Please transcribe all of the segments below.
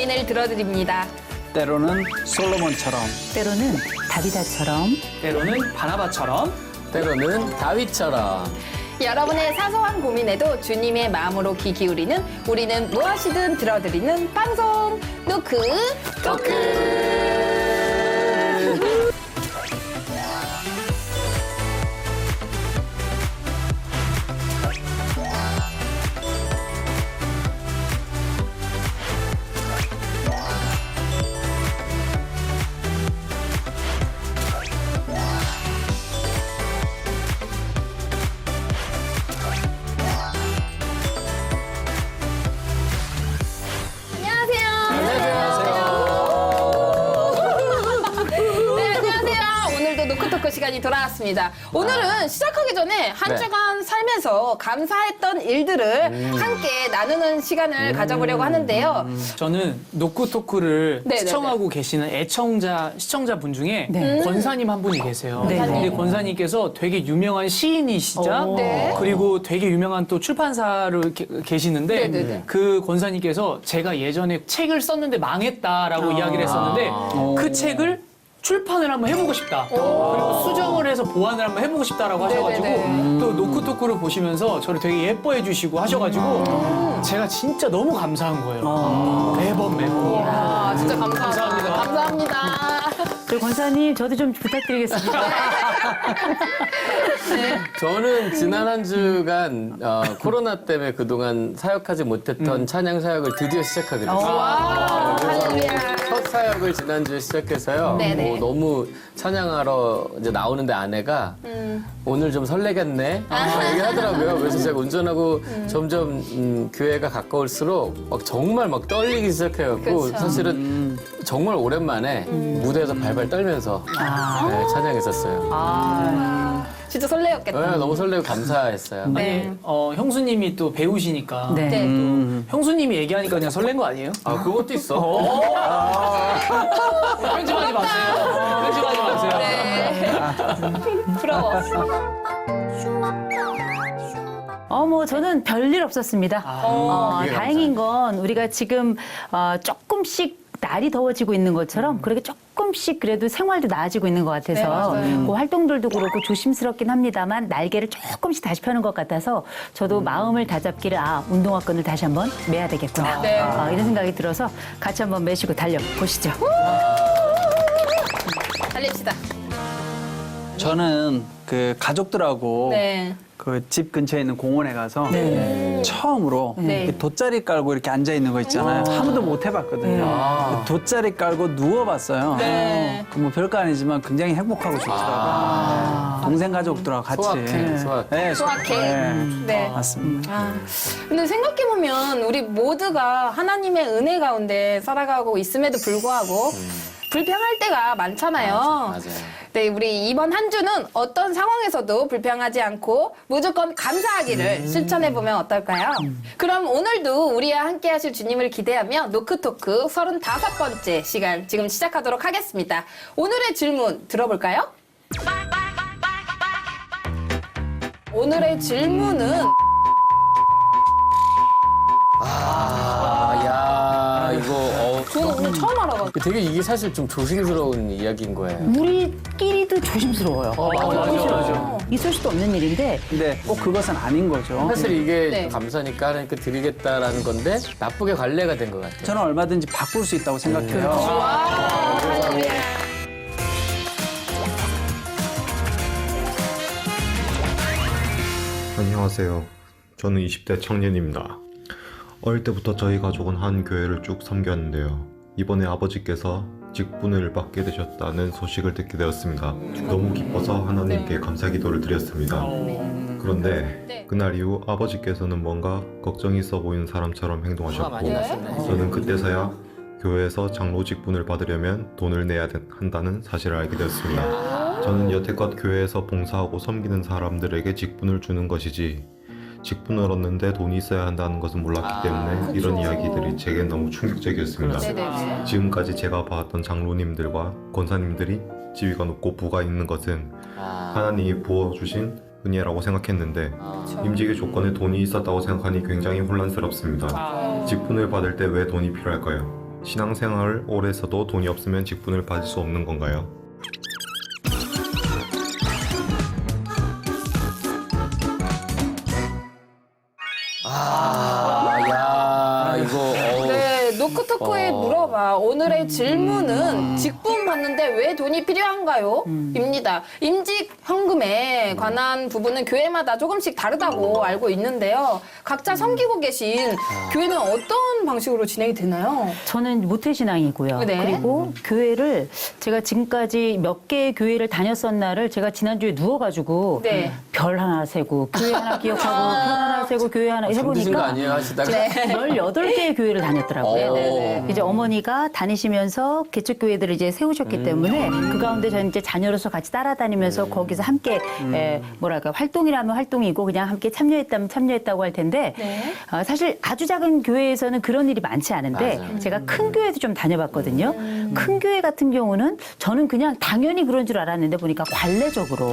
고민을 들어드립니다. 때로는 솔로몬처럼, 때로는 다비다처럼, 때로는 바나바처럼, 때로는 다윗처럼. 여러분의 사소한 고민에도 주님의 마음으로 귀 기울이는 우리는 무엇이든 들어드리는 방송 노크 토크. 노크토크 시간이 돌아왔습니다. 오늘은 시작하기 전에 한 주간 살면서 감사했던 일들을 함께 나누는 시간을 가져보려고 하는데요. 저는 노크토크를 네네네. 시청하고 계시는 시청자분 중에 네. 권사님 한 분이 계세요. 네. 근데 권사님께서 되게 유명한 시인이시자 네. 그리고 되게 유명한 또 출판사로 계시는데 네네네. 그 권사님께서 제가 예전에 책을 썼는데 망했다라고 이야기를 했었는데 그 책을 출판을 한번 해보고 싶다. 그리고 수정을 해서 보완을 한번 해보고 싶다라고 하셔가지고 네네네. 또 노크토크를 보시면서 저를 되게 예뻐해 주시고 하셔가지고 제가 진짜 너무 감사한 거예요. 매번. 아, 진짜 감사합니다. 감사합니다. 그 권사님 저도 좀 부탁드리겠습니다. 저는 지난 한 주간 코로나 때문에 그동안 사역하지 못했던 찬양 사역을 드디어 시작하게 됐어요. 와, 할렐루야. 첫 사역을 지난주에 시작해서요. 네네. 너무 찬양하러 이제 나오는데 아내가 오늘 좀 설레겠네 얘기하더라고요. 그래서 제가 운전하고 점점 교회가 가까울수록 정말 떨리기 시작해갖고 그쵸. 사실은 정말 오랜만에 무대에서 발발 떨면서 네, 찬양했었어요. 진짜 설레였겠다. 네, 너무 설레고 감사했어요. 네. 아니, 형수님이 또 배우시니까 네. 네. 형수님이 얘기하니까 그냥 설렌 거 아니에요? 아, 그것도 있어. 편집하지 마세요. 편집하지 마세요. 네. 부러워. 뭐 저는 별일 없었습니다. 그게 다행인 건 우리가 지금 조금씩 날이 더워지고 있는 것처럼 그렇게 조금씩 그래도 생활도 나아지고 있는 것 같아서 네, 맞아요. 그 활동들도 그렇고 조심스럽긴 합니다만 날개를 조금씩 다시 펴는 것 같아서 저도 마음을 다잡기를 운동화끈을 다시 한번 매야 되겠구나 네. 이런 생각이 들어서 같이 한번 매시고 달려보시죠. 달립시다. 저는 그 가족들하고 네. 그 집 근처에 있는 공원에 가서 처음으로 네. 이 돗자리 깔고 이렇게 앉아 있는 거 있잖아요. 아무도 못 해봤거든요. 그 돗자리 깔고 누워봤어요. 네. 뭐 별거 아니지만 굉장히 행복하고 좋더라고요. 동생 가족들하고 같이. 소확행. 네, 소확행. 네. 네. 맞습니다. 근데 생각해보면 우리 모두가 하나님의 은혜 가운데 살아가고 있음에도 불구하고 불평할 때가 많잖아요. 맞아요. 네, 우리 이번 한 주는 어떤 상황에서도 불평하지 않고 무조건 감사하기를 실천해보면 어떨까요? 그럼 오늘도 우리와 함께 하실 주님을 기대하며 노크토크 35번째 시간 지금 시작하도록 하겠습니다. 오늘의 질문 들어볼까요? 오늘의 질문은 야, 이거 저는 오늘 처음 알아가지고 되게 이게 사실 좀 조심스러운 이야기인 거예요. 우리끼리도 조심스러워요. 맞아. 있을 수도 없는 일인데 근데 꼭 그것은 아닌 거죠. 사실 이게 네. 감사니까 하나님께 드리겠다라는 건데 나쁘게 관례가 된 것 같아요. 저는 얼마든지 바꿀 수 있다고 생각해요. 와, 할렐루야. 안녕하세요. 저는 20대 청년입니다. 어릴 때부터 저희 가족은 한 교회를 쭉 섬겼는데요. 이번에 아버지께서 직분을 받게 되셨다는 소식을 듣게 되었습니다. 너무 기뻐서 하나님께 감사 기도를 드렸습니다. 그런데 그날 이후 아버지께서는 뭔가 걱정이 있어 보이는 사람처럼 화가 행동하셨고 많이 나셨네. 저는 그때서야 교회에서 장로 직분을 받으려면 돈을 내야 한다는 사실을 알게 되었습니다. 저는 여태껏 교회에서 봉사하고 섬기는 사람들에게 직분을 주는 것이지 직분을 얻는데 돈이 있어야 한다는 것은 몰랐기 때문에 이런 이야기들이 제겐 너무 충격적이었습니다. 네네. 지금까지 제가 봐왔던 장로님들과 권사님들이 지위가 높고 부가 있는 것은 하나님이 부어주신 은혜라고 생각했는데 임직의 조건에 돈이 있었다고 생각하니 굉장히 혼란스럽습니다. 직분을 받을 때 왜 돈이 필요할까요? 신앙생활을 오래 해서도 돈이 없으면 직분을 받을 수 없는 건가요? 야, 이거. 어우. 네, 노크토크에 물어봐. 오늘의 질문은 직분 받는데 왜 돈이 필요한가요? 입니다. 임직 현금에 관한 부분은 교회마다 조금씩 다르다고 알고 있는데요. 각자 섬기고 계신 교회는 어떤 방식으로 진행이 되나요? 저는 모태신앙이고요. 네. 그리고 교회를 제가 지금까지 몇 개의 교회를 다녔었나를 제가 지난주에 누워가지고 네. 별 하나 세고 교회 하나 기억하고 별 하나 세고 교회 하나 잠드신 거 해보니까 아니에요? 하시다가. 18개의 교회를 다녔더라고요. 네. 이제 어머니가 다니시면서 개척교회들을 이제 세우셨기 때문에 그 가운데 저는 이제 자녀로서 같이 따라다니면서 거기서 함께 뭐랄까 활동이라면 활동이고 그냥 함께 참여했다면 참여했다고 할 텐데 네. 사실 아주 작은 교회에서는 그런 일이 많지 않은데 맞아요. 제가 큰 교회도 좀 다녀봤거든요. 큰 교회 같은 경우는 저는 그냥 당연히 그런 줄 알았는데 보니까 관례적으로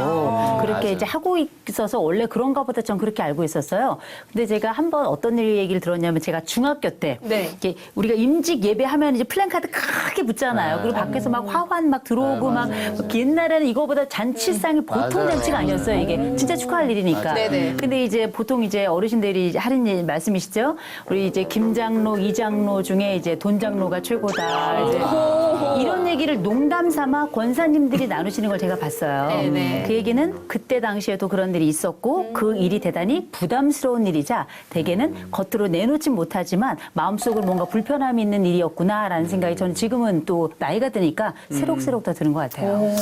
그렇게 맞아요. 이제 하고 있어서 원래 그런가 보다 전 그렇게 알고 있었어요. 근데 제가 한번 어떤 얘기를 들었냐면 제가 중학교 때 네. 이렇게 우리가 임직 예배하면 이제 플랜카드 크게 붙잖아요. 그리고 밖에서 막 화환 막 들어오고 막 옛날에는 이거보다 잔치상이 보통 맞아요. 잔치가 아니었어요. 이게 진짜 축하할 일이니까. 네네. 근데 이제 보통 이제 어르신들이 하는 말씀이시죠. 우리 이제 김장로, 이장로 중에 이제 돈장로가 최고다. 이제 이런 얘기를 농담 삼아 권사님들이 나누시는 걸 제가 봤어요. 네네. 그 얘기는 그때 당시에도 그런 일이 있었고 그 일이 대단히 부담스러운 일이자 대개는 겉으로 내놓진 못하지만 마음속으로 뭔가 불편함이 있는 일이었구나라는 생각이 저는 지금은 또 나이가 드니까 새록새록 더 드는 것 같아요.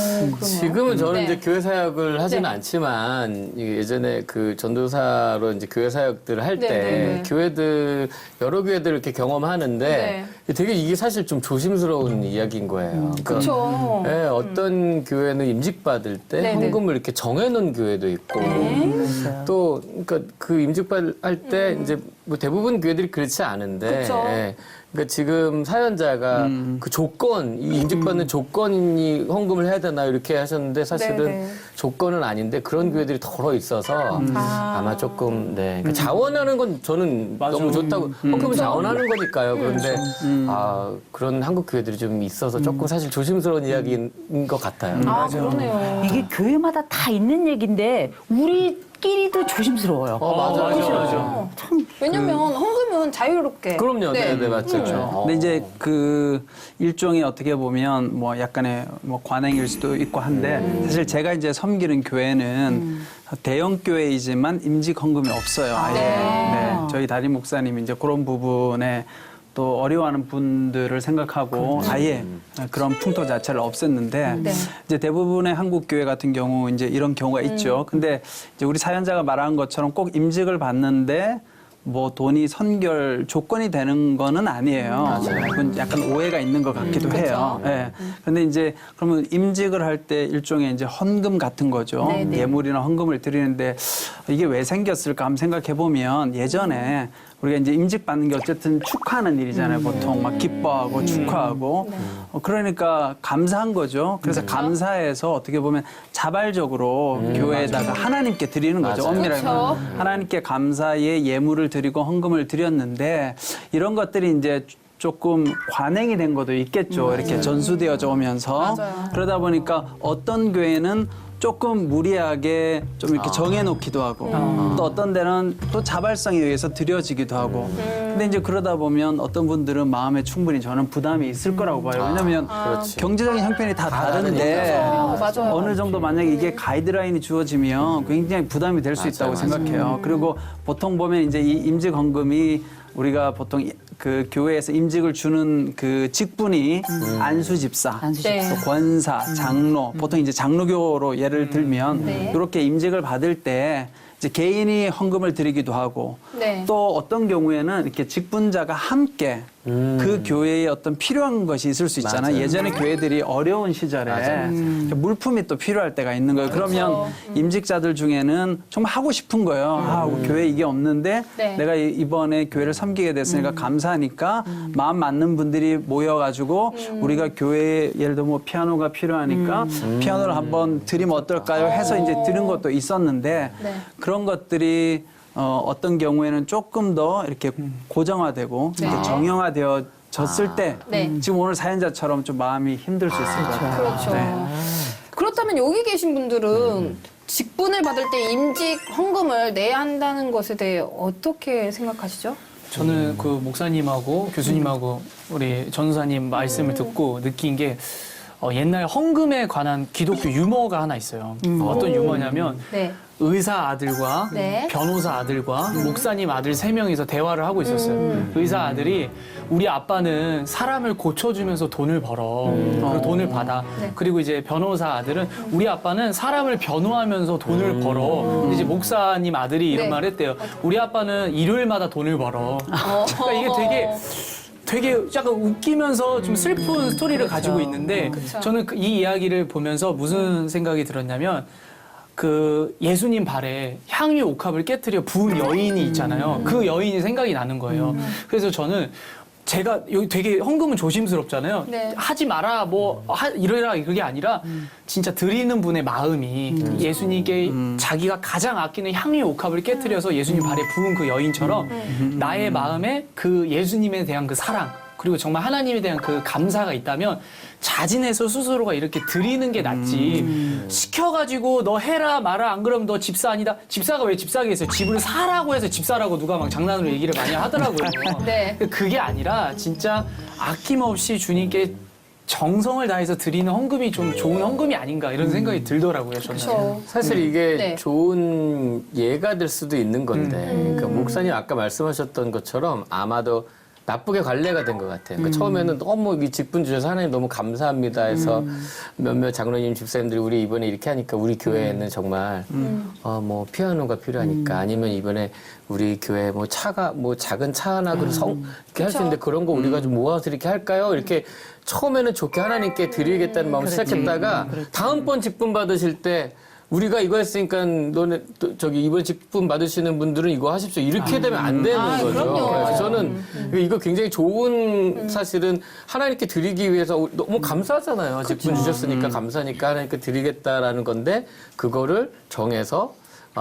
지금은 저는 네. 이제 교회 사역을 하지는 네. 않지만 예전에 그 전도사로 이제 교회 사역들을 할 때 네. 교회들 여러 교회들을 이렇게 경험하는데 되게 이게 사실 좀 조심스러운 이야기인 거예요. 그렇죠. 네, 어떤 교회는 임직 받을 때 네네. 헌금을 이렇게 정해놓은 교회도 있고 또 그러니까 그 임직 받을 때 이제 뭐 대부분 교회들이 그렇지 않은데 그쵸. 예. 그러니까 지금 사연자가 그 조건, 이 임직받는 조건이 헌금을 해야 되나 이렇게 하셨는데 사실은 네네. 조건은 아닌데 그런 교회들이 더러 있어서 아마 조금 네 그러니까 자원하는 건 저는 맞아. 너무 좋다고 헌금은 자원하는 거니까요. 그런데 아 그런 한국 교회들이 좀 있어서 조금 사실 조심스러운 이야기인 것 같아요. 아, 그러네요. 이게 교회마다 다 있는 얘기인데 우리끼리도 조심스러워요. 맞아. 왜냐면 헌금은 자유롭게. 그럼요. 네, 네 맞죠. 근데 이제 그 일종의 어떻게 보면 뭐 약간의 뭐 관행일 수도 있고 한데 사실 제가 이제 섬기는 교회는 대형 교회이지만 임직 헌금이 없어요. 아예. 네. 저희 담임 목사님이 이제 그런 부분에 또 어려워하는 분들을 생각하고 아예 그런 풍토 자체를 없앴는데 네. 이제 대부분의 한국 교회 같은 경우 이제 이런 경우가 있죠. 근데 이제 우리 사연자가 말한 것처럼 꼭 임직을 받는데 뭐 돈이 선결 조건이 되는 거는 아니에요. 그건 약간 오해가 있는 것 같기도 해요. 예. 근데 이제 그러면 임직을 할 때 일종의 이제 헌금 같은 거죠. 네네. 예물이나 헌금을 드리는데 이게 왜 생겼을까 한번 생각해 보면 예전에 우리가 이제 임직 받는 게 어쨌든 축하하는 일이잖아요. 보통 막 기뻐하고 축하하고 그러니까 감사한 거죠. 그래서 감사해서 어떻게 보면 자발적으로 교회에다가 하나님께 드리는 거죠. 맞아요. 엄밀하게 그렇죠. 하나님께 감사의 예물을 드리고 헌금을 드렸는데 이런 것들이 이제 조금 관행이 된 것도 있겠죠. 이렇게 전수되어져 오면서 맞아요. 그러다 보니까 어떤 교회는 조금 무리하게 좀 이렇게 정해놓기도 하고 또 어떤 데는 또 자발성에 의해서 드려지기도 하고 근데 이제 그러다 보면 어떤 분들은 마음에 충분히 저는 부담이 있을 거라고 봐요. 왜냐하면 그렇지. 경제적인 형편이 다 다른데 맞아요. 어느 정도 만약에 이게 가이드라인이 주어지면 굉장히 부담이 될 수 있다고 생각해요. 그리고 보통 보면 이제 이 임직 헌금이 우리가 보통 그 교회에서 임직을 주는 그 직분이 안수집사, 네. 또 권사, 장로, 보통 이제 장로교로 예를 들면 네. 이렇게 임직을 받을 때 이제 개인이 헌금을 드리기도 하고 네. 또 어떤 경우에는 이렇게 직분자가 함께 그 교회에 어떤 필요한 것이 있을 수 있잖아요. 맞아요. 예전에 교회들이 어려운 시절에 물품이 또 필요할 때가 있는 거예요. 그러면 임직자들 중에는 정말 하고 싶은 거예요. 아, 교회 이게 없는데 네. 내가 이번에 교회를 섬기게 됐으니까 감사하니까 마음 맞는 분들이 모여가지고 우리가 교회에 예를 들어 뭐 피아노가 필요하니까 피아노를 한번 드리면 어떨까요? 해서 이제 드는 것도 있었는데 네. 그런 것들이 어떤 경우에는 조금 더 이렇게 고정화되고 이렇게 정형화되어 졌을 때 네. 지금 오늘 사연자처럼 좀 마음이 힘들 수 있을 것 같아요. 그렇죠. 네. 그렇다면 여기 계신 분들은 직분을 받을 때 임직 헌금을 내야 한다는 것에 대해 어떻게 생각하시죠? 저는 그 목사님하고 교수님하고 우리 전사님 말씀을 듣고 느낀 게 옛날 헌금에 관한 기독교 유머가 하나 있어요. 어떤 유머냐면 네. 의사 아들과 네. 변호사 아들과 목사님 아들 3명이서 대화를 하고 있었어요. 의사 아들이 우리 아빠는 사람을 고쳐주면서 돈을 벌어. 그리고 돈을 받아. 네. 그리고 이제 변호사 아들은 우리 아빠는 사람을 변호하면서 돈을 벌어. 근데 이제 목사님 아들이 이런 네. 말을 했대요. 우리 아빠는 일요일마다 돈을 벌어. 그러니까 이게 되게 약간 웃기면서 좀 슬픈 스토리를 가지고 있는데 저는 이 이야기를 보면서 무슨 생각이 들었냐면 그 예수님 발에 향유 옥합을 깨트려 부은 여인이 있잖아요. 그 여인이 생각이 나는 거예요. 그래서 저는 제가 여기 되게 헌금은 조심스럽잖아요. 네. 하지 마라, 이러라 그게 아니라 진짜 드리는 분의 마음이 예수님께 자기가 가장 아끼는 향유 옥합을 깨트려서 예수님 발에 부은 그 여인처럼 나의 마음에 그 예수님에 대한 그 사랑 그리고 정말 하나님에 대한 그 감사가 있다면 자진해서 스스로가 이렇게 드리는 게 낫지. 시켜가지고 너 해라 마라 안 그러면 너 집사 아니다. 집사가 왜 집사겠어요? 집을 사라고 해서 집사라고 누가 막 장난으로 얘기를 많이 하더라고요. 네. 그게 아니라 진짜 아낌없이 주님께 정성을 다해서 드리는 헌금이 좀 좋은 헌금이 아닌가 이런 생각이 들더라고요. 저는. 그렇죠. 사실 이게 네. 좋은 예가 될 수도 있는 건데 그러니까 목사님 아까 말씀하셨던 것처럼 아마도 나쁘게 관례가 된 것 같아요. 그러니까 처음에는 너무 이 직분 주셔서 하나님 너무 감사합니다 해서 몇몇 장로님 집사님들이 우리 이번에 이렇게 하니까 우리 교회에는 정말 뭐 피아노가 필요하니까 아니면 이번에 우리 교회 뭐 차가 뭐 작은 차 하나 그리고 이렇게 할 수 있는데 그런 거 우리가 좀 모아서 이렇게 할까요? 이렇게 처음에는 좋게 하나님께 드리겠다는 마음으로 시작했다가 다음번 직분 받으실 때 우리가 이거 했으니까 너네 저기 이번 직분 받으시는 분들은 이거 하십시오. 이렇게 되면 안 되는 거죠. 그럼요. 그래서 저는 이거 굉장히 좋은 사실은 하나님께 드리기 위해서 너무 감사하잖아요. 직분 주셨으니까 감사니까 하나님께 드리겠다라는 건데 그거를 정해서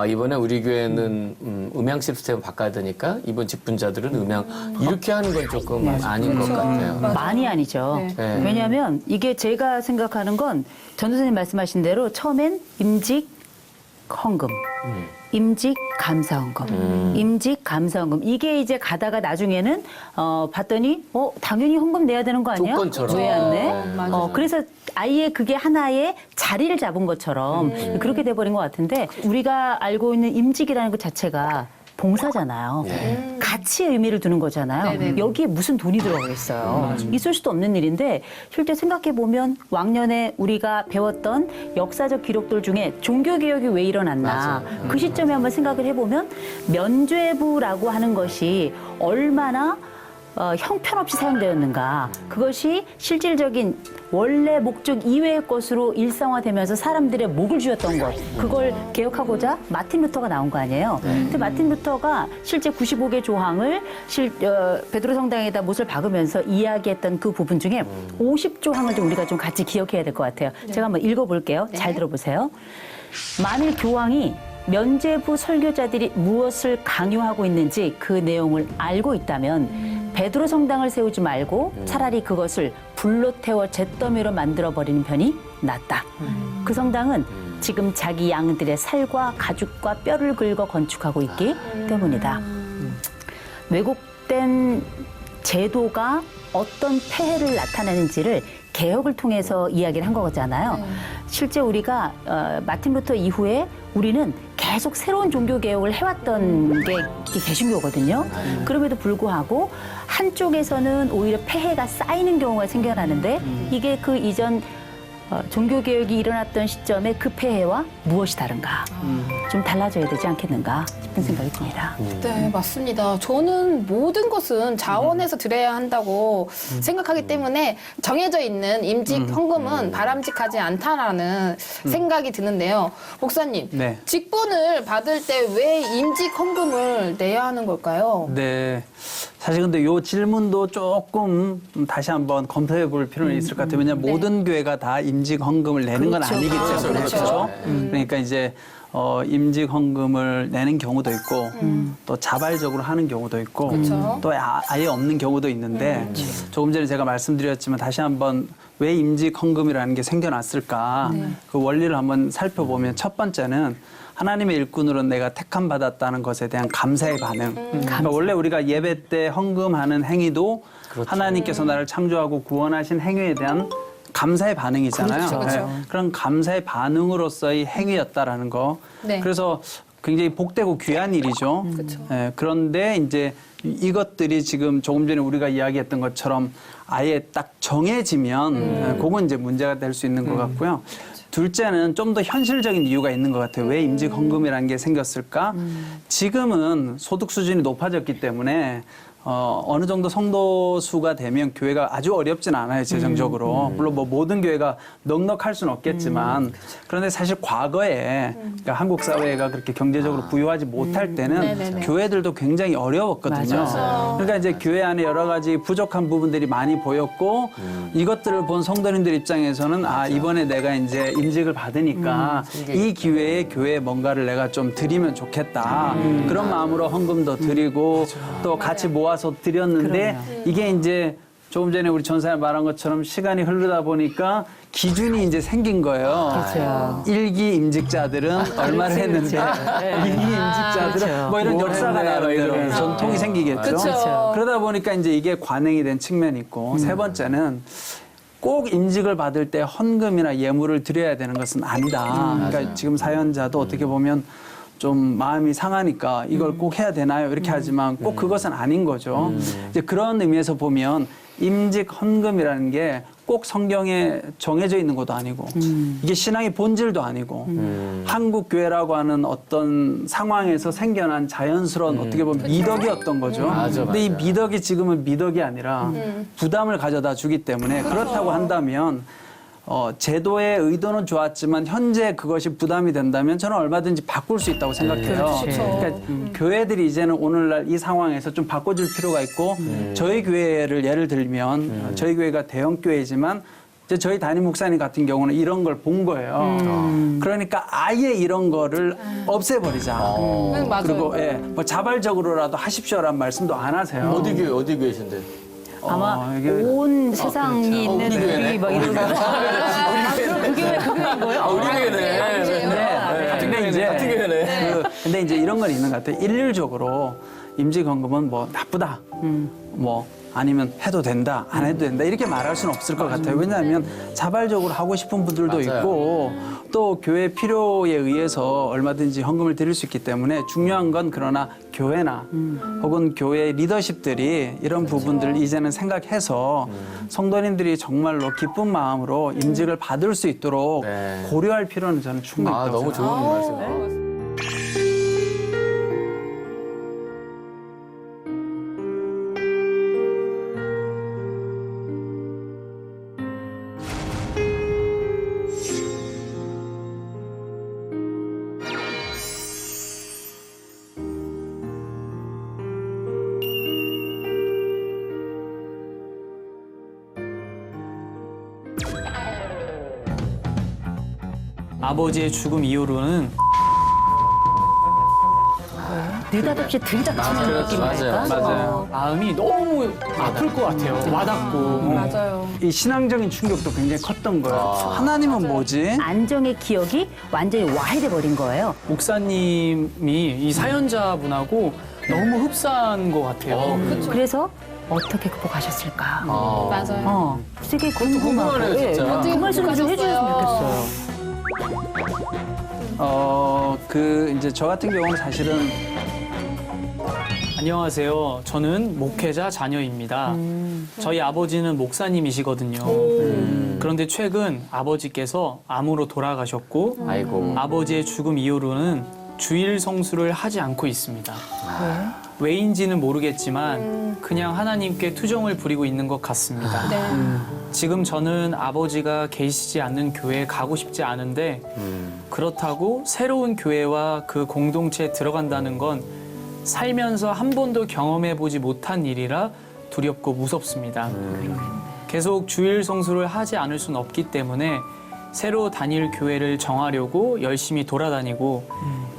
이번에 우리 교회는 음향 시스템을 바꿔야 되니까 이번 직분자들은 음향 이렇게 하는 건 조금 아닌 것 같아요. 많이 아니죠. 네. 네. 왜냐하면 이게 제가 생각하는 건 전도사님 말씀하신 대로 처음엔 임직 헌금, 임직 감사 헌금, 임직 감사 헌금 이게 이제 가다가 나중에는 봤더니 당연히 헌금 내야 되는 거 아니야? 조건처럼. 왜 안 내? 맞아요. 그래서 아예 그게 하나의 자리를 잡은 것처럼 그렇게 돼버린 것 같은데 우리가 알고 있는 임직이라는 것 자체가 봉사잖아요. 같이 의미를 두는 거잖아요. 네네. 여기에 무슨 돈이 들어가겠어요. 있을 수도 없는 일인데 실제 생각해보면 왕년에 우리가 배웠던 역사적 기록들 중에 종교개혁이 왜 일어났나 그 시점에 한번 생각을 해보면 면죄부라고 하는 것이 얼마나 형편없이 사용되었는가. 그것이 실질적인 원래 목적 이외의 것으로 일상화되면서 사람들의 목을 쥐었던 것. 그걸 개혁하고자 마틴 루터가 나온 거 아니에요. 근데 마틴 루터가 실제 95개 조항을 베드로 성당에다 못을 박으면서 이야기했던 그 부분 중에 50조항을 좀 우리가 좀 같이 기억해야 될 것 같아요. 제가 한번 읽어볼게요. 잘 들어보세요. 만일 교황이 면죄부 설교자들이 무엇을 강요하고 있는지 그 내용을 알고 있다면 베드로 성당을 세우지 말고 차라리 그것을 불로 태워 잿더미로 만들어버리는 편이 낫다. 그 성당은 지금 자기 양들의 살과 가죽과 뼈를 긁어 건축하고 있기 때문이다. 왜곡된 제도가 어떤 폐해를 나타내는지를 개혁을 통해서 이야기를 한 거잖아요. 실제 우리가 마틴 루터 이후에 우리는 계속 새로운 종교 개혁을 해왔던 게 개신교거든요. 그럼에도 불구하고 한쪽에서는 오히려 폐해가 쌓이는 경우가 생겨나는데 이게 그 이전 종교 개혁이 일어났던 시점에 그 폐해와 무엇이 다른가? 좀 달라져야 되지 않겠는가 싶은 생각이 듭니다. 네, 맞습니다. 저는 모든 것은 자원해서 드려야 한다고 생각하기 때문에 정해져 있는 임직 헌금은 바람직하지 않다라는 생각이 드는데요. 목사님, 네. 직분을 받을 때 왜 임직 헌금을 내야 하는 걸까요? 네. 사실 근데 요 질문도 조금 다시 한번 검토해 볼 필요는 있을 것 같아요. 왜냐하면 모든 교회가 다 임직 헌금을 내는 건 아니기 때문에. 그렇죠. 그러니까 이제 임직 헌금을 내는 경우도 있고 또 자발적으로 하는 경우도 있고 그쵸. 또 아예 없는 경우도 있는데 조금 전에 제가 말씀드렸지만 다시 한번 왜 임직 헌금이라는 게 생겨났을까 그 원리를 한번 살펴보면 첫 번째는 하나님의 일꾼으로 내가 택함 받았다는 것에 대한 감사의 반응. 그러니까 원래 우리가 예배 때 헌금하는 행위도 하나님께서 나를 창조하고 구원하신 행위에 대한 감사의 반응이잖아요. 그렇죠, 그렇죠. 그런 감사의 반응으로서의 행위였다라는 거. 네. 그래서 굉장히 복되고 귀한 일이죠. 그렇죠. 그런데 이제 이것들이 지금 조금 전에 우리가 이야기했던 것처럼 아예 딱 정해지면 그건 이제 문제가 될 수 있는 것 같고요. 둘째는 좀 더 현실적인 이유가 있는 것 같아요. 왜 임직 헌금이라는 게 생겼을까? 지금은 소득 수준이 높아졌기 때문에 어느 정도 성도 수가 되면 교회가 아주 어렵진 않아요, 재정적으로. 물론 뭐 모든 교회가 넉넉할 수는 없겠지만 그런데 사실 과거에 그러니까 한국 사회가 그렇게 경제적으로 부유하지 못할 때는 네네네. 교회들도 굉장히 어려웠거든요. 그러니까 이제 교회 안에 여러 가지 부족한 부분들이 많이 보였고 이것들을 본 성도님들 입장에서는 아, 이번에 내가 이제 임직을 받으니까 이 기회에 교회에 뭔가를 내가 좀 드리면 좋겠다. 그런 마음으로 헌금도 드리고 또 같이 모아서 드렸는데 이게 이제 조금 전에 우리 전사님 말한 것처럼 시간이 흐르다 보니까 기준이 이제 생긴 거예요. 그렇죠. 일기 임직자들은 얼마를 했는데 이기 임직자들은 뭐 이런 역사가 나름대로 전통이 생기겠죠. 그렇죠. 그러다 보니까 이제 이게 관행이 된 측면이 있고 세 번째는 꼭 임직을 받을 때 헌금이나 예물을 드려야 되는 것은 아니다. 그러니까 지금 사연자도 어떻게 보면 좀 마음이 상하니까 이걸 꼭 해야 되나요? 이렇게 하지만 꼭 그것은 아닌 거죠. 이제 그런 의미에서 보면 임직 헌금이라는 게 꼭 성경에 정해져 있는 것도 아니고 이게 신앙의 본질도 아니고 한국 교회라고 하는 어떤 상황에서 생겨난 자연스러운 어떻게 보면 미덕이었던 거죠. 맞아, 근데 이 맞아. 미덕이 지금은 미덕이 아니라 부담을 가져다 주기 때문에 그렇다고 한다면 제도의 의도는 좋았지만 현재 그것이 부담이 된다면 저는 얼마든지 바꿀 수 있다고 생각해요. 그러니까 교회들이 이제는 오늘날 이 상황에서 좀 바꿔줄 필요가 있고 저희 교회를 예를 들면 저희 교회가 대형 교회지만 이제 저희 담임 목사님 같은 경우는 이런 걸 본 거예요. 그러니까 아예 이런 거를 없애버리자. 맞아요. 그리고 뭐 자발적으로라도 하십시오라는 말씀도 안 하세요. 어디 교회신데? 아마 이게- 온 세상이 있는 우리 교회네. 우리 막 이런 거. 그 교회인 거예요? 우리 교회네. 같은 교회네. 근데 이제 이런 건 있는 것 같아요. 일률적으로 임직헌금은 뭐 나쁘다. 뭐 아니면 해도 된다, 안 해도 된다 이렇게 말할 수는 없을 것 같아요. 왜냐하면 자발적으로 하고 싶은 분들도 맞아요. 있고 또 교회 필요에 의해서 얼마든지 헌금을 드릴 수 있기 때문에 중요한 건 그러나 교회나 혹은 교회 리더십들이 이런 부분들을 이제는 생각해서 성도님들이 정말로 기쁜 마음으로 임직을 받을 수 있도록 네. 고려할 필요는 저는 충분히 아, 있다고 너무 생각합니다. 좋은 말씀. 아버지의 죽음 이후로는 느닷없이 들이닥치는 그렇죠. 느낌이랄까? 맞아요. 마음이 너무 아플 것 같아요. 와닿고. 맞아요. 이 신앙적인 충격도 굉장히 컸던 거예요. 하나님은 뭐지? 안정의 기억이 완전히 와해돼 버린 거예요. 목사님이 이 사연자분하고 너무 흡사한 것 같아요. 그래서 어떻게 극복하셨을까? 맞아요. 되게 궁금하고 궁금하네요, 진짜. 그 말씀을 좀 해주셨으면 좋겠어요. 이제 저 같은 경우는 사실은 안녕하세요. 저는 목회자 자녀입니다. 저희 아버지는 목사님이시거든요. 그런데 최근 아버지께서 암으로 돌아가셨고 아이고. 아버지의 죽음 이후로는 주일 성수를 하지 않고 있습니다. 왜인지는 모르겠지만 그냥 하나님께 투정을 부리고 있는 것 같습니다. 지금 저는 아버지가 계시지 않는 교회에 가고 싶지 않은데 그렇다고 새로운 교회와 그 공동체에 들어간다는 건 살면서 한 번도 경험해보지 못한 일이라 두렵고 무섭습니다. 계속 주일 성수를 하지 않을 수는 없기 때문에 새로 다닐 교회를 정하려고 열심히 돌아다니고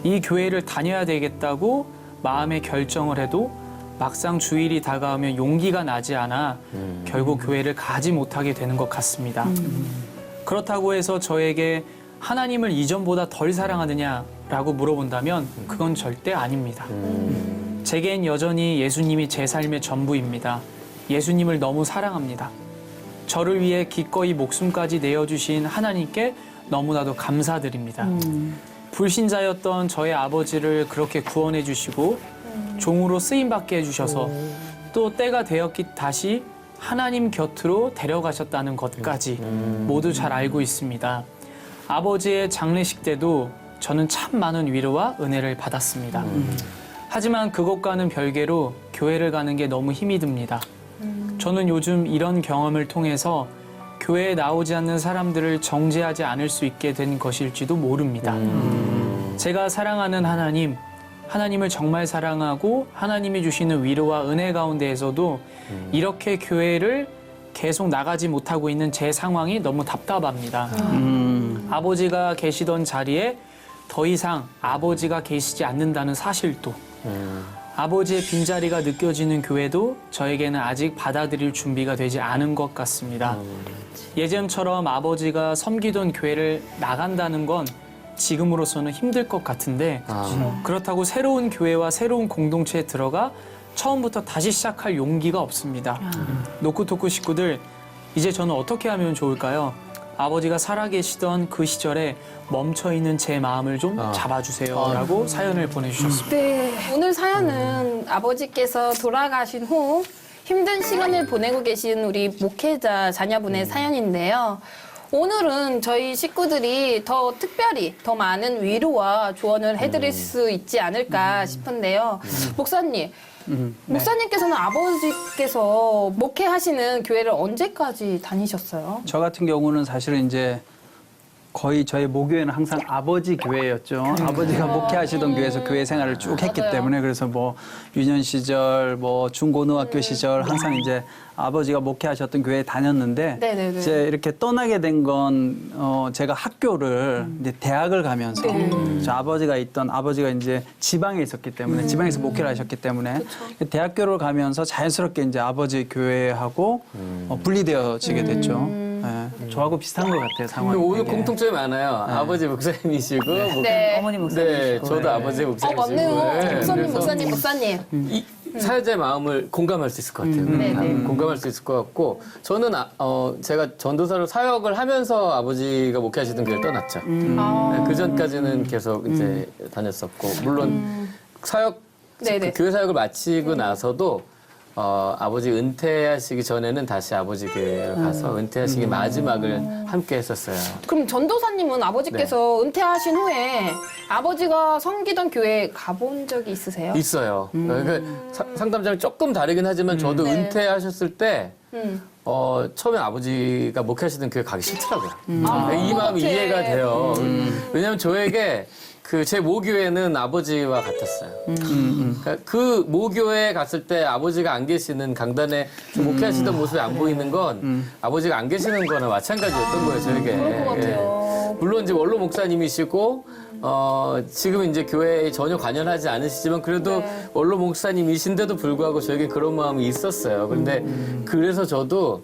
이 교회를 다녀야 되겠다고 마음의 결정을 해도 막상 주일이 다가오면 용기가 나지 않아 결국 교회를 가지 못하게 되는 것 같습니다. 그렇다고 해서 저에게 하나님을 이전보다 덜 사랑하느냐라고 물어본다면 그건 절대 아닙니다. 제겐 여전히 예수님이 제 삶의 전부입니다. 예수님을 너무 사랑합니다. 저를 위해 기꺼이 목숨까지 내어주신 하나님께 너무나도 감사드립니다. 불신자였던 저의 아버지를 그렇게 구원해 주시고 종으로 쓰임받게 해주셔서 또 때가 되었기 다시 하나님 곁으로 데려가셨다는 것까지 모두 잘 알고 있습니다. 아버지의 장례식 때도 저는 참 많은 위로와 은혜를 받았습니다. 하지만 그것과는 별개로 교회를 가는 게 너무 힘이 듭니다. 저는 요즘 이런 경험을 통해서 교회에 나오지 않는 사람들을 정죄하지 않을 수 있게 된 것일지도 모릅니다. 제가 사랑하는 하나님을 정말 사랑하고 하나님이 주시는 위로와 은혜 가운데에서도 이렇게 교회를 계속 나가지 못하고 있는 제 상황이 너무 답답합니다. 아버지가 계시던 자리에 더 이상 아버지가 계시지 않는다는 사실도 아버지의 빈자리가 느껴지는 교회도 저에게는 아직 받아들일 준비가 되지 않은 것 같습니다. 예전처럼 아버지가 섬기던 교회를 나간다는 건 지금으로서는 힘들 것 같은데 그렇다고 새로운 교회와 새로운 공동체에 들어가 처음부터 다시 시작할 용기가 없습니다. 노크토크 식구들, 이제 저는 어떻게 하면 좋을까요? 아버지가 살아계시던 그 시절에 멈춰있는 제 마음을 좀 잡아주세요 라고 사연을 보내주셨습니다. 네, 오늘 사연은 아버지께서 돌아가신 후 힘든 시간을 보내고 계신 우리 목회자 자녀분의 사연인데요. 오늘은 저희 식구들이 더 특별히 더 많은 위로와 조언을 해드릴 수 있지 않을까 싶은데요. 목사님, 목사님께서는 아버지께서 목회하시는 교회를 언제까지 다니셨어요? 저 같은 경우는 사실은 이제 거의 저희 모교회는 항상 아버지 교회였죠. 아버지가 목회하시던 교회에서 교회 생활을 쭉 했기 맞아요. 때문에 그래서 뭐 유년 시절, 뭐 중고등학교 시절 항상 이제 아버지가 목회하셨던 교회에 다녔는데 네네네. 이제 이렇게 떠나게 된 건 제가 학교를 이제 대학을 가면서 저 아버지가 이제 지방에 있었기 때문에 지방에서 목회를 하셨기 때문에 대학교를 가면서 자연스럽게 이제 아버지 교회하고 분리되어지게 됐죠. 네. 저하고 비슷한 것 같아요, 상황이. 근데 오히려 되게. 공통점이 많아요. 아버지 목사님이시고. 네. 어머니 네, 목사님이시고. 저도 아버지 목사님이시고. 맞네요. 네, 목사님, 그래서 목사님. 이 사회자의 마음을 공감할 수 있을 것 같아요. 공감할 수 있을 것 같고 저는 제가 전도사로 사역을 하면서 아버지가 목회하시던 교회를 떠났죠. 네, 그 전까지는 계속 이제 다녔었고 물론 사역 네네. 그 교회 사역을 마치고 나서도 아버지 은퇴하시기 전에는 다시 아버지 교회에 가서 은퇴하시기 마지막을 함께 했었어요. 그럼 전도사님은 아버지께서 은퇴하신 후에 아버지가 섬기던 교회에 가본 적이 있으세요? 있어요. 그러니까 상담자랑 조금 다르긴 하지만 저도 네. 은퇴하셨을 때 처음에 아버지가 목회하시던 교회 가기 싫더라고요. 이 마음이 똑같아. 이해가 돼요. 왜냐하면 저에게 제 모교회는 아버지와 같았어요. 그러니까 그 모교회에 갔을 때 아버지가 안 계시는 강단에 목회하시던 모습이 안 보이는 건 아버지가 안 계시는 거나 마찬가지였던 거예요, 저에게. 그럴 것 같아요. 물론 이제 원로 목사님이시고 지금 이제 교회에 전혀 관여하지 않으시지만 그래도 원로 목사님이신데도 불구하고 저에게 그런 마음이 있었어요. 그런데 그래서 저도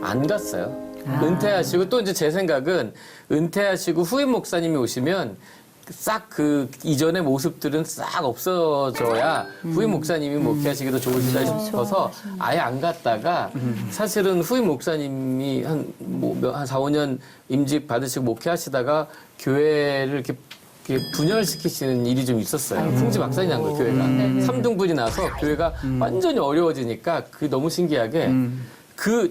안 갔어요. 은퇴하시고 또 이제 제 생각은 은퇴하시고 후임 목사님이 오시면 싹 그 이전의 모습들은 싹 없어져야 후임 목사님이 목회하시기도 좋으시다 싶어서 아예 안 갔다가 사실은 후임 목사님이 한 4, 5년 임직 받으시고 목회하시다가 교회를 이렇게 분열시키시는 일이 좀 있었어요. 풍지박산이 난 거예요, 교회가. 3등분이 나서 교회가 완전히 어려워지니까 그게 너무 신기하게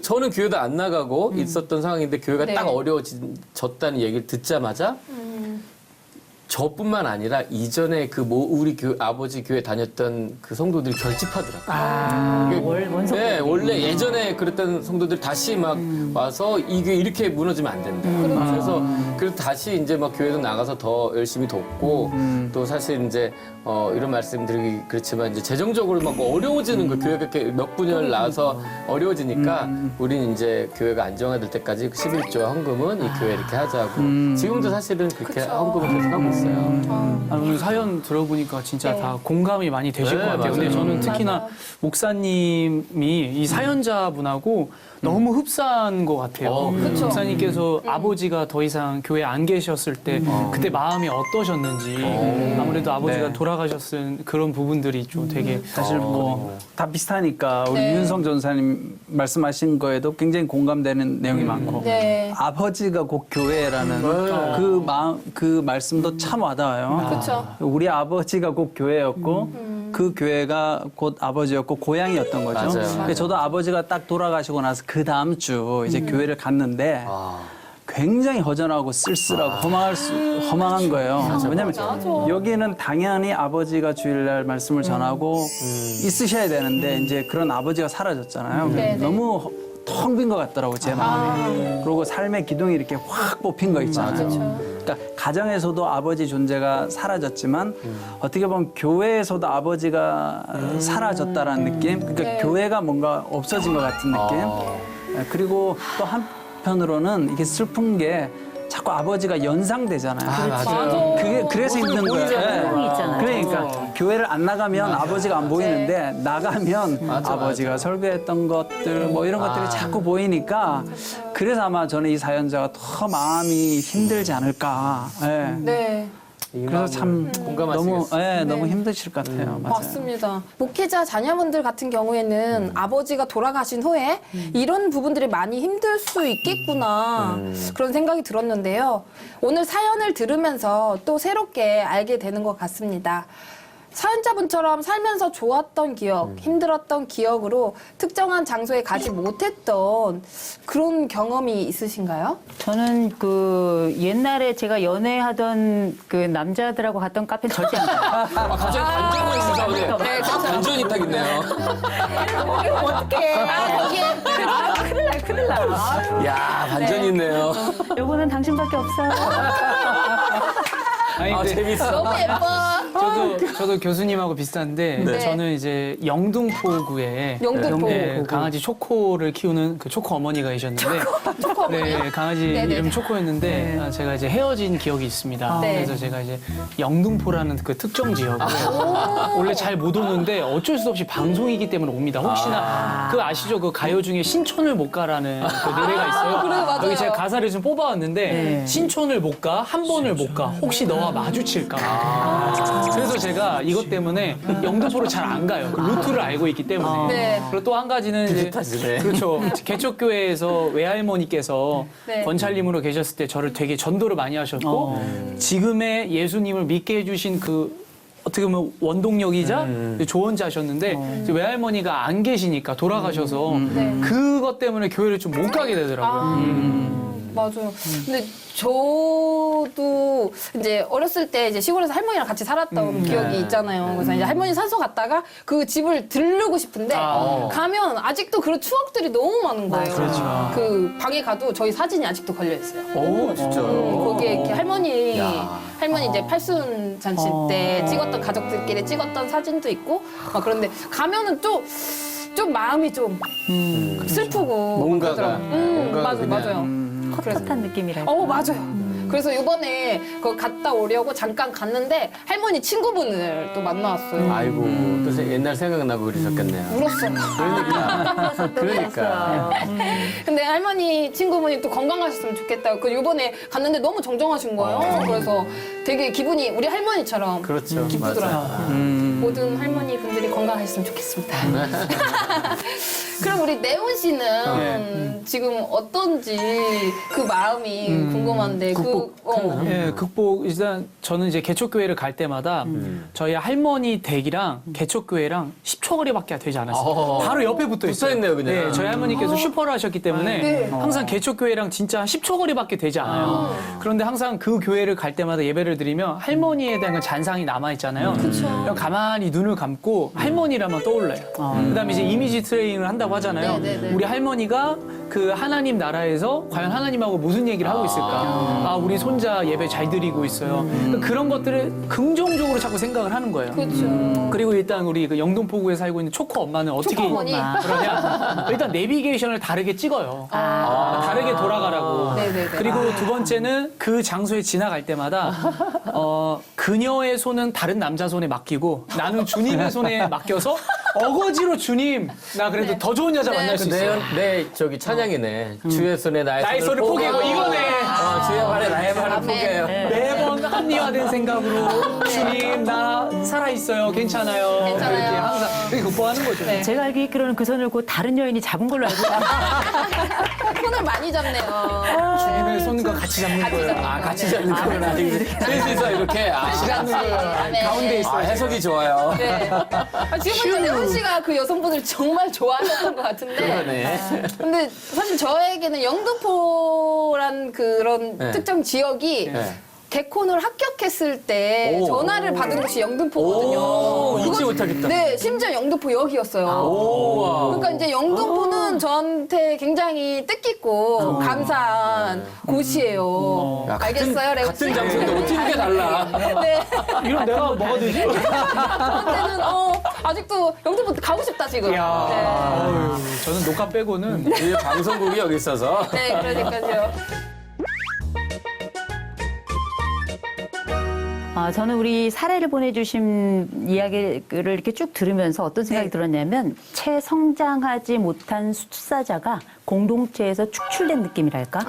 저는 교회도 안 나가고 있었던 상황인데 교회가 네. 딱 어려워졌다는 얘기를 듣자마자 저뿐만 아니라 이전에 우리 아버지 교회 다녔던 그 성도들이 결집하더라고요. 네, 원래 예전에 그랬던 성도들 다시 막 와서 이 교회 이렇게 무너지면 안 된다. 그래서 그래서 다시 이제 막 교회도 나가서 더 열심히 돕고 또 사실 이제 이런 말씀드리기 그렇지만 이제 재정적으로 막 어려워지는 거 교회가 이렇게 몇 분열 나와서 어려워지니까 우리는 이제 교회가 안정화될 때까지 11조 헌금은 이 교회 이렇게 하자고 지금도 사실은 그렇게 헌금을 계속 하고 있어요. 오늘 사연 들어보니까 진짜 네. 다 공감이 많이 되실 네, 것 같아요. 근데 맞아요. 저는 특히나 목사님이 이 사연자분하고 너무 흡사한 것 같아요. 그쵸. 목사님께서 아버지가 더 이상 교회에 안 계셨을 때 그때 마음이 어떠셨는지 아무래도 아버지가 네. 돌아가셨을 그런 부분들이 좀 되게 사실 뭐 다 비슷하니까 우리 네. 윤성 전사님 말씀하신 거에도 굉장히 공감되는 내용이 많고 네. 아버지가 곧 교회라는 그 말씀도 참 와닿아요. 그쵸. 우리 아버지가 곧 교회였고 그 교회가 곧 아버지였고 고향이었던 거죠. 맞아요. 근데 저도 아버지가 딱 돌아가시고 나서 그 다음 주 이제 교회를 갔는데 아. 굉장히 허전하고 쓸쓸하고 허망한 거예요. 왜냐하면 맞아. 여기는 당연히 아버지가 주일날 말씀을 전하고 있으셔야 되는데 이제 그런 아버지가 사라졌잖아요. 네, 네. 너무 텅 빈 것 같더라고 제 마음이. 그리고 삶의 기둥이 이렇게 확 뽑힌 거 있잖아요. 그러니까 가정에서도 아버지 존재가 사라졌지만 어떻게 보면 교회에서도 아버지가 사라졌다라는 느낌. 그러니까 네. 교회가 뭔가 없어진 것 같은 느낌. 그리고 또 한편으로는 이게 슬픈 게 자꾸 아버지가 연상되잖아요. 맞아요. 그게 그래서 힘든 거예요. 소망이 있잖아요. 그러니까 교회를 안 나가면 아버지가 안 보이는데 나가면 아버지가 설교했던 것들 뭐 이런 것들이 자꾸 보이니까 그래서 아마 저는 이 사연자가 더 마음이 힘들지 않을까. 예. 네. 그래서 참 너무 공감하시겠어요. 너무 힘드실 것 같아요. 맞아요. 맞습니다. 목회자 자녀분들 같은 경우에는 아버지가 돌아가신 후에 이런 부분들이 많이 힘들 수 있겠구나 그런 생각이 들었는데요. 오늘 사연을 들으면서 또 새롭게 알게 되는 것 같습니다. 사연자분처럼 살면서 좋았던 기억, 힘들었던 기억으로 특정한 장소에 가지 못했던 그런 경험이 있으신가요? 저는 그 옛날에 제가 연애하던 그 남자들하고 갔던 카페는 절대 안 가요. 갑자기 반전이 있어서 네, 그렇죠. 반전이 딱 있네요. 어떡해. 거기에 큰일 나. 야 반전이 있네요. 요거는 당신밖에 없어. 아니, 아 근데 재밌어. 너무 예뻐. 저도 교수님하고 비슷한데 네. 저는 이제 영등포구에 영등포. 네, 강아지 초코를 키우는 그 초코 어머니가 계셨는데 초코 어머니? 네, 강아지 네네네. 이름 초코였는데 제가 이제 헤어진 기억이 있습니다. 네. 그래서 제가 이제 영등포라는 그 특정 지역에 원래 잘 못 오는데 어쩔 수 없이 방송이기 때문에 옵니다. 혹시나 그 아시죠? 그 가요 중에 신촌을 못 가라는 그 노래가 있어요. 그래요, 맞아요. 여기 제가 가사를 좀 뽑아왔는데 신촌을 못 가, 한 번을 못 가, 혹시 너와 마주칠까. 그래서 제가 이것 때문에 영등포로 잘 안 가요. 그 루트를 알고 있기 때문에. 네. 그리고 또 한 가지는 이제 비슷하시네. 그렇죠. 개척교회에서 외할머니께서 네. 권찰님으로 계셨을 때 저를 되게 전도를 많이 하셨고 지금의 예수님을 믿게 해주신 그 어떻게 보면 원동력이자 조언자셨는데 이제 외할머니가 안 계시니까 돌아가셔서 네. 그것 때문에 교회를 좀 못 가게 되더라고요. 맞아요. 근데 저도 이제 어렸을 때 이제 시골에서 할머니랑 같이 살았던 기억이 있잖아요. 그래서 이제 할머니 산소 갔다가 그 집을 들르고 싶은데 가면 아직도 그런 추억들이 너무 많은 거예요. 그렇죠. 그 방에 가도 저희 사진이 아직도 걸려 있어요. 오 진짜요? 거기에 이렇게 할머니 야. 이제 팔순 잔치 때 찍었던 가족들끼리 찍었던 사진도 있고 막 그런데 가면은 좀 마음이 좀 슬프고 뭔가가, 그러더라고요. 뭔가가 맞아요, 그냥, 맞아요. 헛헛한 느낌이랄까. 맞아요. 그래서 이번에 그 갔다 오려고 잠깐 갔는데 할머니 친구분을 또 만나왔어요. 아이고 또 옛날 생각나고 그러셨겠네요. 울었어요. 그러니까. 근데 할머니 친구분이 또 건강하셨으면 좋겠다고. 그 이번에 갔는데 너무 정정하신 거예요. 그래서 되게 기분이 우리 할머니처럼 그렇죠. 기쁘더라고요. 모든 할머니 분들이 건강하셨으면 좋겠습니다. 그럼 우리 네온 씨는 지금 어떤지 그 마음이 궁금한데 극복 일단 저는 이제 개척교회를 갈 때마다 저희 할머니 댁이랑 개척교회랑 10초 거리밖에 되지 않았어요. 바로 옆에 붙어 있어요. 붙어있네요, 그냥. 네, 저희 할머니께서 슈퍼를 하셨기 때문에 네. 항상 개척교회랑 진짜 10초 거리밖에 되지 않아요. 그런데 항상 그 교회를 갈 때마다 예배를 드리면 할머니에 대한 그 잔상이 남아 있잖아요. 그냥 가만히 눈을 감고 할머니라만 떠올라요. 그다음에 이제 이미지 트레이닝을 한다 하나님이라고 하잖아요. 네네네. 우리 할머니가 그 하나님 나라에서 과연 하나님하고 무슨 얘기를 하고 있을까? 아, 우리 손자 예배 잘 드리고 있어요. 그런 것들을 긍정적으로 자꾸 생각을 하는 거예요. 그렇죠. 그리고 일단 우리 그 영등포구에 살고 있는 초코 엄마는 어떻게 초코 어머니. 그러냐? 일단 내비게이션을 다르게 찍어요. 다르게 돌아가라고. 네네네. 그리고 두 번째는 그 장소에 지나갈 때마다 그녀의 손은 다른 남자 손에 맡기고 나는 주님의 손에 맡겨서 어거지로 주님 나 그래도 더 좋은 여자 만날 수 있어요. 내 저기 찬양이네. 주의 손에 나의 손을 포개고 이거네. 주의 발에 나의 발을 아멘. 포개요. 매번 합리화된 생각으로 주님 나 살아 있어요. 괜찮아요. 괜찮아요. 이렇게 항상 그렇게 극복하는 거죠. 네. 제가 알기로는 그 손을 곧 다른 여인이 잡은 걸로 알고 있어요. 손을 많이 잡네요. 주님의 손과 같이 잡는 거예요. 아, 같이 잡는 거구나. 셋이서 이렇게. 같이 잡는 거예요. 가운데 있어요. 해석이 좋아요. 네. 지금 보니까 레온 씨가 그 여성분을 정말 좋아하셨던 것 같은데. 그러네. 근데 사실 저에게는 영등포란 그런 네. 특정 지역이 네. 개콘을 합격했을 때 오. 전화를 받은 곳이 영등포거든요. 오, 잊지 그건- 못하겠다. 네, 심지어 영등포역이었어요. 오. 그러니까 이제 영등포는 저한테 굉장히 뜻깊고 감사한 곳이에요. 야, 알겠어요, 레오 씨? 같은 장소인데 어떻게 이렇게 달라? 네. 이런 내가 뭐가 되지? 저한테는 아직도 영등포 가고 싶다 지금. 이야, 어휴, 저는 녹화 빼고는 이 방송국이 여기 있어서. 네, 그러니까요. 저는 우리 사례를 보내주신 이야기를 이렇게 쭉 들으면서 어떤 생각이 네. 들었냐면 채 성장하지 못한 수사자가 공동체에서 축출된 느낌이랄까?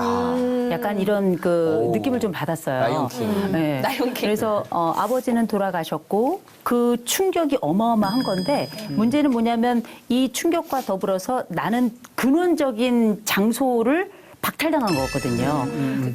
약간 이런 그 오. 느낌을 좀 받았어요. 라이온킹. 네. 라이온킹. 그래서 아버지는 돌아가셨고 그 충격이 어마어마한 건데 문제는 뭐냐면 이 충격과 더불어서 나는 근원적인 장소를 박탈당한 거거든요.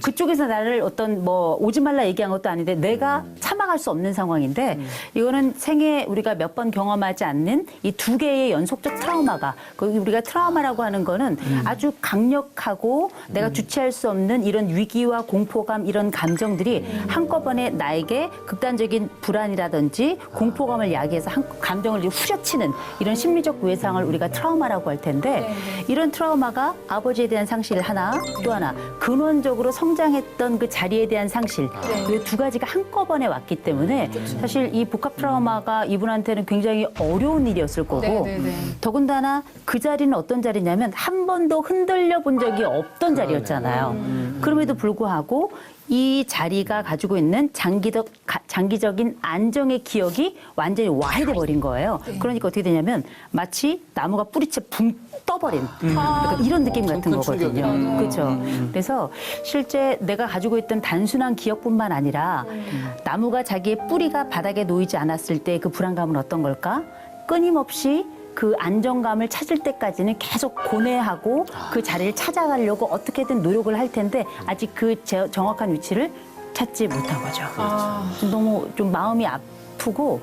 그쪽에서 나를 어떤 뭐 오지 말라 얘기한 것도 아닌데 내가 참아갈 수 없는 상황인데 이거는 생애 우리가 몇 번 경험하지 않는 이 두 개의 연속적 트라우마가 우리가 트라우마라고 하는 거는 아주 강력하고 내가 주체할 수 없는 이런 위기와 공포감 이런 감정들이 한꺼번에 나에게 극단적인 불안이라든지 공포감을 야기해서 감정을 후려치는 이런 심리적 외상을 우리가 트라우마라고 할 텐데 이런 트라우마가 아버지에 대한 상실 하나 또 하나 근원적으로 성장했던 그 자리에 대한 상실 이 두 가지가 한꺼번에 왔기 때문에 사실 이 복합 트라우마가 이분한테는 굉장히 어려운 일이었을 거고 더군다나 그 자리는 어떤 자리냐면 한 번도 흔들려 본 적이 없던 자리였잖아요. 그럼에도 불구하고 이 자리가 가지고 있는 장기적인 안정의 기억이 완전히 와해돼 버린 거예요. 그러니까 어떻게 되냐면 마치 나무가 뿌리채 붕 떠버린 약간 이런 느낌 같은 큰 거거든요. 충격이네요. 그렇죠. 그래서 실제 내가 가지고 있던 단순한 기억뿐만 아니라 나무가 자기의 뿌리가 바닥에 놓이지 않았을 때 그 불안감은 어떤 걸까? 끊임없이 그 안정감을 찾을 때까지는 계속 고뇌하고 그 자리를 찾아가려고 어떻게든 노력을 할 텐데 아직 그 정확한 위치를 찾지 못한 거죠. 좀 너무 좀 마음이 아프고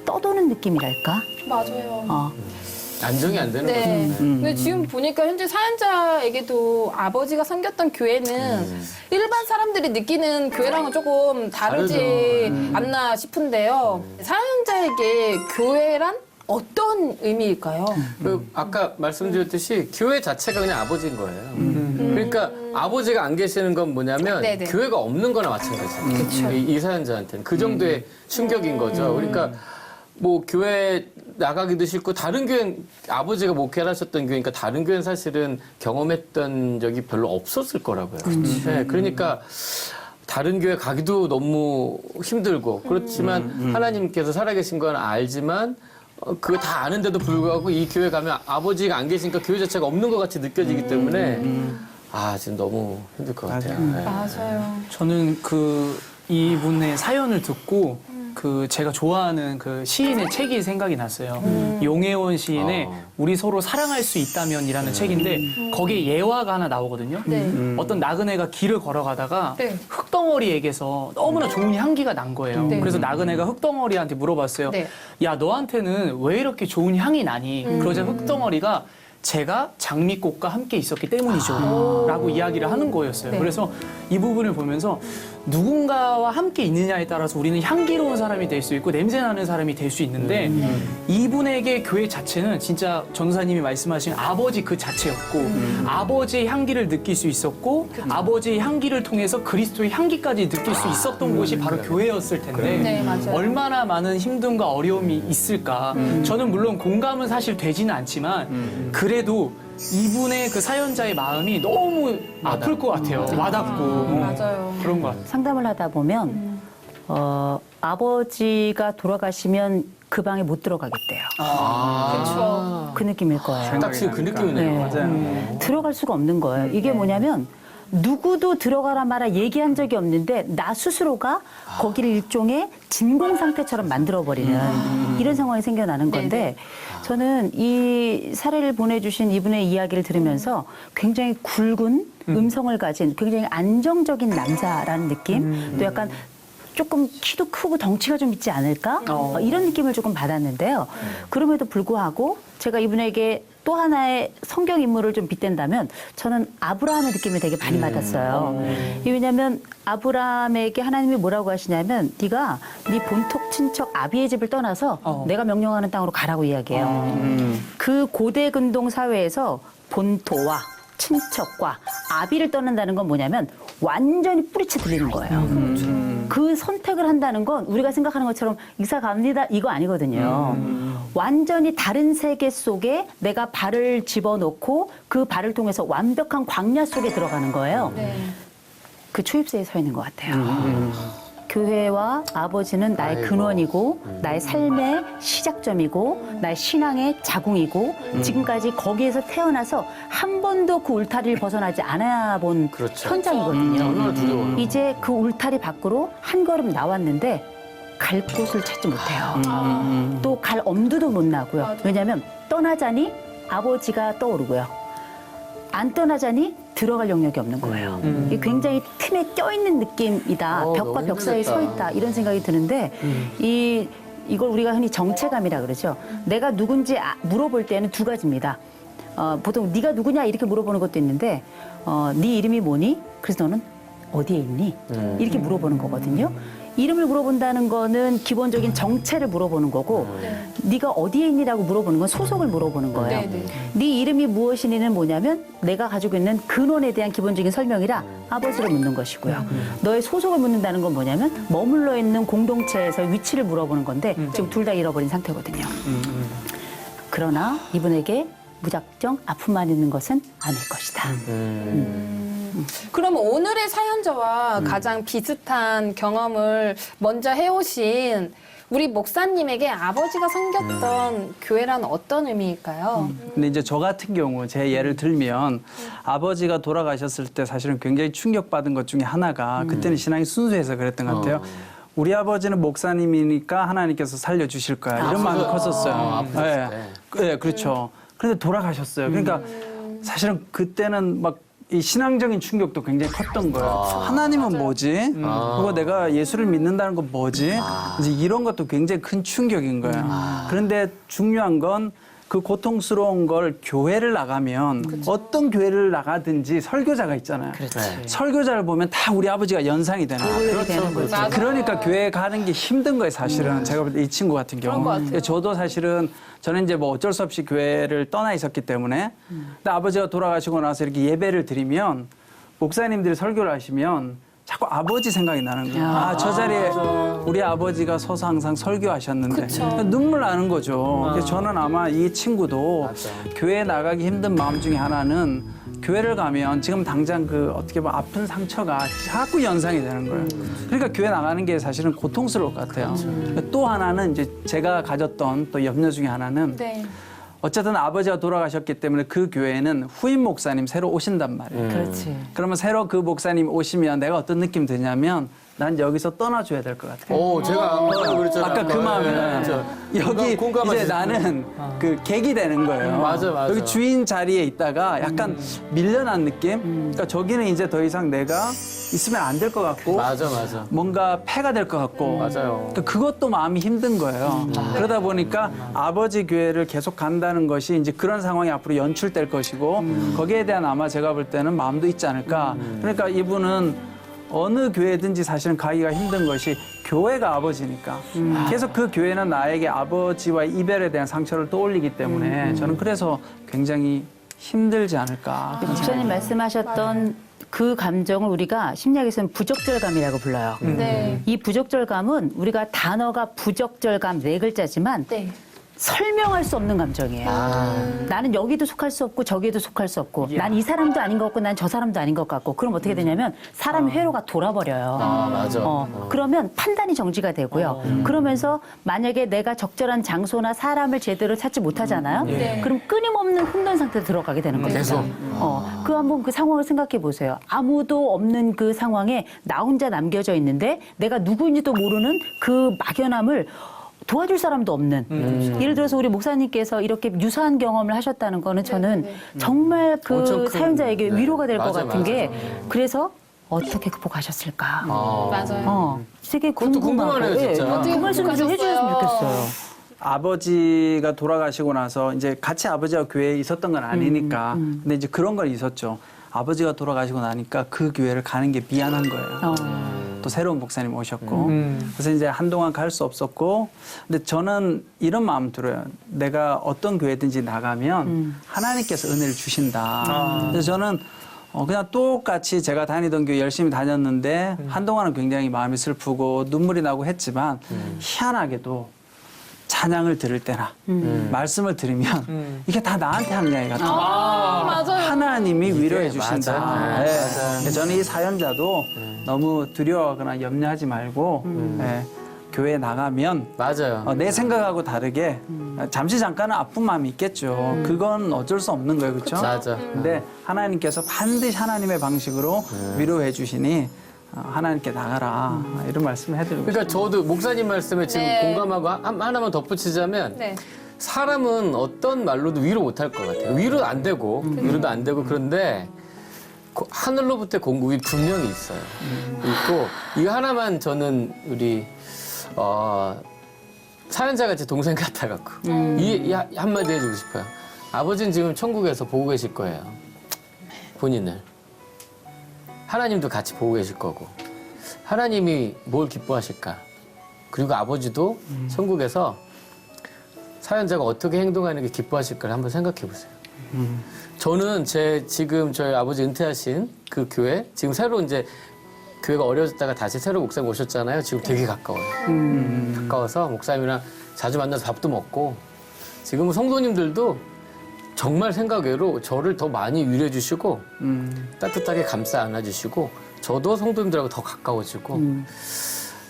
떠도는 느낌이랄까? 맞아요. 안정이 안 되는 네. 거죠. 근데 지금 보니까 현재 사연자에게도 아버지가 섬겼던 교회는 일반 사람들이 느끼는 교회랑은 조금 다르지 않나 싶은데요. 사연자에게 교회란 어떤 의미일까요? 그 아까 말씀드렸듯이 교회 자체가 그냥 아버지인 거예요. 그러니까 아버지가 안 계시는 건 뭐냐면 네네. 교회가 없는 거나 마찬가지예요. 이 사연자한테는 그 정도의 충격인 거죠. 그러니까 뭐 교회 나가기도 싫고 다른 교회 아버지가 목회를 하셨던 교회니까 다른 교회는 사실은 경험했던 적이 별로 없었을 거라고요. 네, 그러니까 다른 교회 가기도 너무 힘들고 그렇지만 하나님께서 살아계신 건 알지만 그거 다 아는데도 불구하고 이 교회 가면 아버지가 안 계시니까 교회 자체가 없는 것 같이 느껴지기 때문에 지금 너무 힘들 것 같아요. 네. 맞아요. 저는 이분의 사연을 듣고 제가 좋아하는 그 시인의 책이 생각이 났어요. 용혜원 시인의 우리 서로 사랑할 수 있다면이라는 책인데 거기에 예화가 하나 나오거든요. 네. 어떤 나그네가 길을 걸어가다가 네. 흙덩어리에게서 너무나 좋은 향기가 난 거예요. 네. 그래서 나그네가 흙덩어리한테 물어봤어요. 네. 야, 너한테는 왜 이렇게 좋은 향이 나니? 그러자 흙덩어리가 제가 장미꽃과 함께 있었기 때문이죠. 라고 이야기를 하는 거였어요. 네. 그래서 이 부분을 보면서 누군가와 함께 있느냐에 따라서 우리는 향기로운 사람이 될 수 있고 냄새 나는 사람이 될 수 있는데 이분에게 교회 자체는 진짜 전도사님이 말씀하신 아버지 그 자체였고 아버지의 향기를 느낄 수 있었고 아버지의 향기를 통해서 그리스도의 향기까지 느낄 수 있었던 곳이 바로 교회였을 텐데 네, 맞아요. 얼마나 많은 힘듦과 어려움이 있을까. 저는 물론 공감은 사실 되지는 않지만 그래도 이분의 그 사연자의 마음이 너무 아플 것 같아요. 와닿고. 맞아요. 그런 것 같아요. 상담을 하다 보면 아버지가 돌아가시면 그 방에 못 들어가겠대요. 그렇죠. 그 느낌일 거예요. 딱 지금 그 느낌이네요. 네. 맞아요. 들어갈 수가 없는 거예요. 이게 뭐냐면 누구도 들어가라 마라 얘기한 적이 없는데 나 스스로가 거기를 일종의 진공 상태처럼 만들어버리는 이런 상황이 생겨나는 건데 저는 이 사례를 보내주신 이분의 이야기를 들으면서 굉장히 굵은 음성을 가진 굉장히 안정적인 남자라는 느낌 또 약간 조금 키도 크고 덩치가 좀 있지 않을까? 이런 느낌을 조금 받았는데요. 그럼에도 불구하고 제가 이분에게 또 하나의 성경 인물을 좀 빗댄다면 저는 아브라함의 느낌을 되게 많이 받았어요. 왜냐하면 아브라함에게 하나님이 뭐라고 하시냐면 네가 네 본토 친척 아비의 집을 떠나서 내가 명령하는 땅으로 가라고 이야기해요. 그 고대 근동 사회에서 본토와 친척과 아비를 떠난다는 건 뭐냐면 완전히 뿌리채 들리는 거예요. 그 선택을 한다는 건 우리가 생각하는 것처럼 이사 갑니다 이거 아니거든요. 완전히 다른 세계 속에 내가 발을 집어넣고 그 발을 통해서 완벽한 광야 속에 들어가는 거예요. 그 초입세에 서 있는 것 같아요. 교회와 아버지는 나의 근원이고 나의 삶의 시작점이고 나의 신앙의 자궁이고 지금까지 거기에서 태어나서 한 번도 그 울타리를 벗어나지 않아 본 그렇죠. 현장이거든요. 얼마나 두려워요. 이제 그 울타리 밖으로 한 걸음 나왔는데 갈 곳을 찾지 못해요. 또 갈 엄두도 못 나고요. 왜냐하면 떠나자니 아버지가 떠오르고요. 안 떠나자니 들어갈 영역이 없는 거예요. 이게 굉장히 틈에 껴있는 느낌이다. 벽과 너무 벽 사이에 서 힘들겠다. 있다. 이런 생각이 드는데 이걸 우리가 흔히 정체감이라 그러죠. 내가 누군지 물어볼 때는 두 가지입니다. 보통 네가 누구냐 이렇게 물어보는 것도 있는데 네 이름이 뭐니? 그래서 너는 어디에 있니? 이렇게 물어보는 거거든요. 이름을 물어본다는 거는 기본적인 정체를 물어보는 거고 네가 어디에 있니라고 물어보는 건 소속을 물어보는 거예요. 네 이름이 무엇이니는 뭐냐면 내가 가지고 있는 근원에 대한 기본적인 설명이라 아버지를 묻는 것이고요. 너의 소속을 묻는다는 건 뭐냐면 머물러 있는 공동체에서 위치를 물어보는 건데 지금 둘 다 잃어버린 상태거든요. 그러나 이분에게 무작정 아픔만 있는 것은 아닐 것이다. 그럼 오늘의 사연자와 가장 비슷한 경험을 먼저 해오신 우리 목사님에게 아버지가 섬겼던 교회란 어떤 의미일까요? 근데 이제 저 같은 경우 제 예를 들면 아버지가 돌아가셨을 때 사실은 굉장히 충격받은 것 중에 하나가 그때는 신앙이 순수해서 그랬던 것 같아요. 우리 아버지는 목사님이니까 하나님께서 살려주실 거야. 이런 마음이 컸었어요. 아프셨을 때. 네, 그렇죠. 그런데 돌아가셨어요. 그러니까 사실은 그때는 막 이 신앙적인 충격도 굉장히 컸던 거예요. 하나님은 뭐지? 그거 내가 예수를 믿는다는 건 뭐지? 이제 이런 것도 굉장히 큰 충격인 거예요. 그런데 중요한 건 그 고통스러운 걸 교회를 나가면 어떤 교회를 나가든지 설교자가 있잖아요. 설교자를 보면 다 우리 아버지가 연상이 되는 거예요. 되는 거죠. 맞아요. 그러니까 교회 가는 게 힘든 거예요, 사실은. 제가 볼 때 이 친구 같은 그런 경우. 것 같아요. 저도 사실은 저는 이제 뭐 어쩔 수 없이 교회를 떠나 있었기 때문에 근데 아버지가 돌아가시고 나서 이렇게 예배를 드리면 목사님들이 설교를 하시면 자꾸 아버지 생각이 나는 거예요. 저 자리에 우리 아버지가 서서 항상 설교하셨는데 눈물 나는 거죠. 그래서 저는 아마 이 친구도 교회 나가기 힘든 마음 중에 하나는 교회를 가면 지금 당장 그 어떻게 보면 아픈 상처가 자꾸 연상이 되는 거예요. 그러니까 교회 나가는 게 사실은 고통스러울 것 같아요. 또 하나는 이제 제가 가졌던 또 염려 중에 하나는 네. 어쨌든 아버지가 돌아가셨기 때문에 그 교회는 후임 목사님 새로 오신단 말이에요. 그렇지. 그러면 새로 그 목사님 오시면 내가 어떤 느낌 드냐면 난 여기서 떠나줘야 될 것 같아요. 제가 아까 그랬잖아요. 아까 그 마음에 여기 이제 나는 그 객이 되는 거예요. 맞아. 여기 주인 자리에 있다가 약간 밀려난 느낌. 그러니까 저기는 이제 더 이상 내가 있으면 안 될 것 같고 맞아. 뭔가 폐가 될 것 같고 맞아요. 그러니까 그것도 마음이 힘든 거예요. 그러다 보니까 아버지 교회를 계속 간다는 것이 이제 그런 상황이 앞으로 연출될 것이고 거기에 대한 아마 제가 볼 때는 마음도 있지 않을까. 그러니까 이분은 어느 교회든지 사실은 가기가 힘든 것이 교회가 아버지니까 계속 그 교회는 나에게 아버지와 이별에 대한 상처를 떠올리기 때문에 저는 그래서 굉장히 힘들지 않을까. 그런 목사님 말씀하셨던 그 감정을 우리가 심리학에서는 부적절감이라고 불러요. 네. 이 부적절감은 우리가 단어가 부적절감 네 글자지만 네. 설명할 수 없는 감정이에요. 나는 여기도 속할 수 없고 저기에도 속할 수 없고 난 이 사람도 아닌 것 같고 난 저 사람도 아닌 것 같고 그럼 어떻게 되냐면 사람의 회로가 돌아버려요. 아, 맞아. 그러면 판단이 정지가 되고요. 그러면서 만약에 내가 적절한 장소나 사람을 제대로 찾지 못하잖아요. 그럼 끊임없는 혼돈 상태에 들어가게 되는 거죠. 계속. 그 한번 그 상황을 생각해 보세요. 아무도 없는 그 상황에 나 혼자 남겨져 있는데 내가 누구인지도 모르는 그 막연함을 도와줄 사람도 없는. 예를 들어서 우리 목사님께서 이렇게 유사한 경험을 하셨다는 거는 저는 정말 엄청 그 큰, 사연자에게 네. 위로가 될 것 맞아요, 같은 게 맞아요. 그래서 어떻게 극복하셨을까. 맞아요. 되게 그것도 궁금하고. 궁금하네요, 진짜. 그 말씀 좀 해주셨으면 좋겠어요. 아버지가 돌아가시고 나서 이제 같이 아버지와 교회에 있었던 건 아니니까. 근데 이제 그런 건 있었죠. 아버지가 돌아가시고 나니까 그 교회를 가는 게 미안한 거예요. 또 새로운 목사님 오셨고. 그래서 이제 한동안 갈 수 없었고. 근데 저는 이런 마음 들어요. 내가 어떤 교회든지 나가면 하나님께서 은혜를 주신다. 그래서 저는 그냥 똑같이 제가 다니던 교회 열심히 다녔는데 한동안은 굉장히 마음이 슬프고 눈물이 나고 했지만 희한하게도 찬양을 들을 때나 말씀을 들으면 이게 다 나한테 하는 이야기 같아요. 맞아요. 하나님이 위로해 이게 주신다. 맞아요. 네. 맞아요. 근데 저는 이 사연자도 너무 두려워하거나 염려하지 말고 네, 교회에 나가면 맞아요. 내 생각하고 다르게 잠시 잠깐은 아픈 마음이 있겠죠. 그건 어쩔 수 없는 거예요. 그렇죠? 맞아. 근데 하나님께서 반드시 하나님의 방식으로 위로해 주시니 하나님께 나가라 이런 말씀을 해드리고 그러니까 저도 목사님 말씀에 지금 네. 공감하고 하나만 덧붙이자면 네. 사람은 어떤 말로도 위로 못할 것 같아요. 위로 안 되고 위로도 안 되고 그런데 하늘로부터 공급이 분명히 있어요. 있고 이거 하나만 저는 우리 사연자가 제 동생 같아갖고 이 한마디 해주고 싶어요. 아버지는 지금 천국에서 보고 계실 거예요. 본인을. 하나님도 같이 보고 계실 거고 하나님이 뭘 기뻐하실까? 그리고 아버지도 천국에서 사연자가 어떻게 행동하는 게 기뻐하실까를 한번 생각해 보세요. 저는 지금 저희 아버지 은퇴하신 그 교회 지금 새로 이제 교회가 어려졌다가 다시 새로 목사님 오셨잖아요. 지금 되게 가까워요. 가까워서 목사님이랑 자주 만나서 밥도 먹고 지금은 성도님들도 정말 생각외로 저를 더 많이 위로해 주시고 따뜻하게 감싸 안아주시고 저도 성도님들하고 더 가까워지고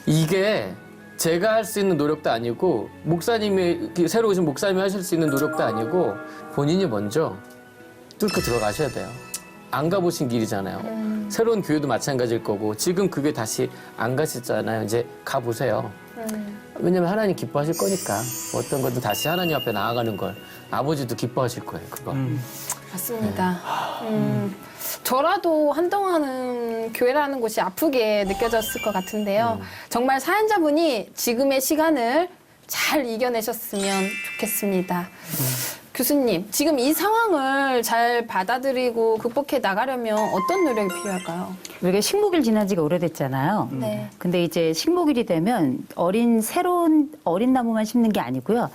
이게 제가 할 수 있는 노력도 아니고 목사님이 새로 오신 목사님이 하실 수 있는 노력도 아니고 본인이 먼저 뚫고 들어가셔야 돼요. 안 가보신 길이잖아요. 새로운 교회도 마찬가지일 거고 지금 그게 다시 안 가셨잖아요. 이제 가보세요. 왜냐면 하나님 기뻐하실 거니까 어떤 것도 다시 하나님 앞에 나아가는 걸 아버지도 기뻐하실 거예요. 그거. 맞습니다. 저라도 한동안은 교회라는 곳이 아프게 느껴졌을 것 같은데요. 정말 사연자분이 지금의 시간을 잘 이겨내셨으면 좋겠습니다. 교수님, 지금 이 상황을 잘 받아들이고 극복해 나가려면 어떤 노력이 필요할까요? 우리가 식목일 지난 지가 오래됐잖아요. 네. 근데 이제 식목일이 되면 새로운 어린 나무만 심는 게 아니고요.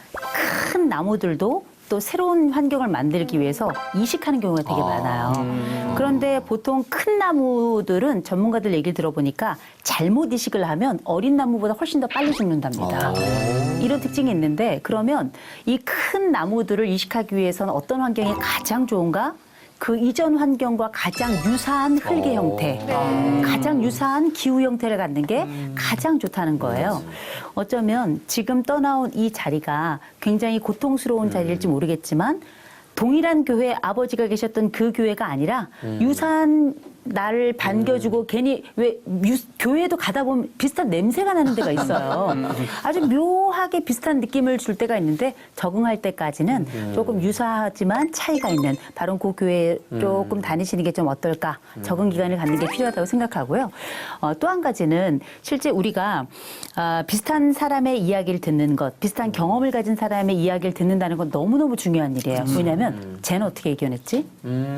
큰 나무들도 또 새로운 환경을 만들기 위해서 이식하는 경우가 되게 많아요. 그런데 보통 큰 나무들은 전문가들 얘기를 들어보니까 잘못 이식을 하면 어린 나무보다 훨씬 더 빨리 죽는답니다. 이런 특징이 있는데 그러면 이 큰 나무들을 이식하기 위해서는 어떤 환경이 가장 좋은가? 그 이전 환경과 가장 유사한 흙의 형태, 가장 유사한 기후 형태를 갖는 게 가장 좋다는 거예요. 어쩌면 지금 떠나온 이 자리가 굉장히 고통스러운 자리일지 모르겠지만 동일한 교회 아버지가 계셨던 그 교회가 아니라 유사한 나를 반겨주고 괜히 교회도 가다 보면 비슷한 냄새가 나는 데가 있어요. 아주 묘하게 비슷한 느낌을 줄 때가 있는데 적응할 때까지는 조금 유사하지만 차이가 있는 바로 그 교회에 조금 다니시는 게 좀 어떨까 적응 기간을 갖는 게 필요하다고 생각하고요. 또 한 가지는 실제 우리가 비슷한 사람의 이야기를 듣는 것, 비슷한 경험을 가진 사람의 이야기를 듣는다는 건 너무너무 중요한 일이에요. 왜냐하면 쟤는 어떻게 이겨냈지?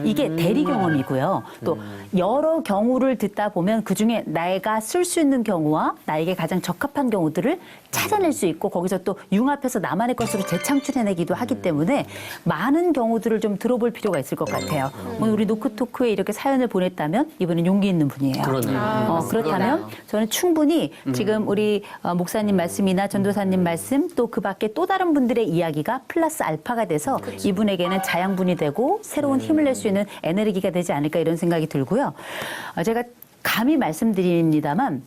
이게 대리 경험이고요. 또 여러 경우를 듣다 보면 그중에 내가 쓸 수 있는 경우와 나에게 가장 적합한 경우들을 찾아낼 수 있고 거기서 또 융합해서 나만의 것으로 재창출해내기도 하기 때문에 많은 경우들을 좀 들어볼 필요가 있을 것 같아요. 오늘 우리 노크토크에 이렇게 사연을 보냈다면 이분은 용기 있는 분이에요. 그러네요. 그렇다면 저는 충분히 지금 우리 목사님 말씀이나 전도사님 말씀 또 그 밖에 또 다른 분들의 이야기가 플러스 알파가 돼서 이분에게는 자양분이 되고 새로운 힘을 낼 수 있는 에너지가 되지 않을까 이런 생각이 들고요. 제가 감히 말씀드립니다만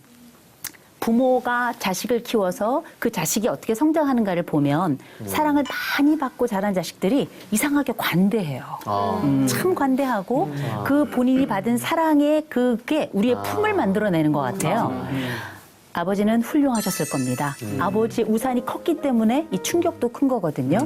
부모가 자식을 키워서 그 자식이 어떻게 성장하는가를 보면 사랑을 많이 받고 자란 자식들이 이상하게 관대해요. 참 관대하고 그 본인이 받은 사랑의 그게 우리의 품을 만들어내는 것 같아요. 아버지는 훌륭하셨을 겁니다. 아버지의 우산이 컸기 때문에 이 충격도 큰 거거든요.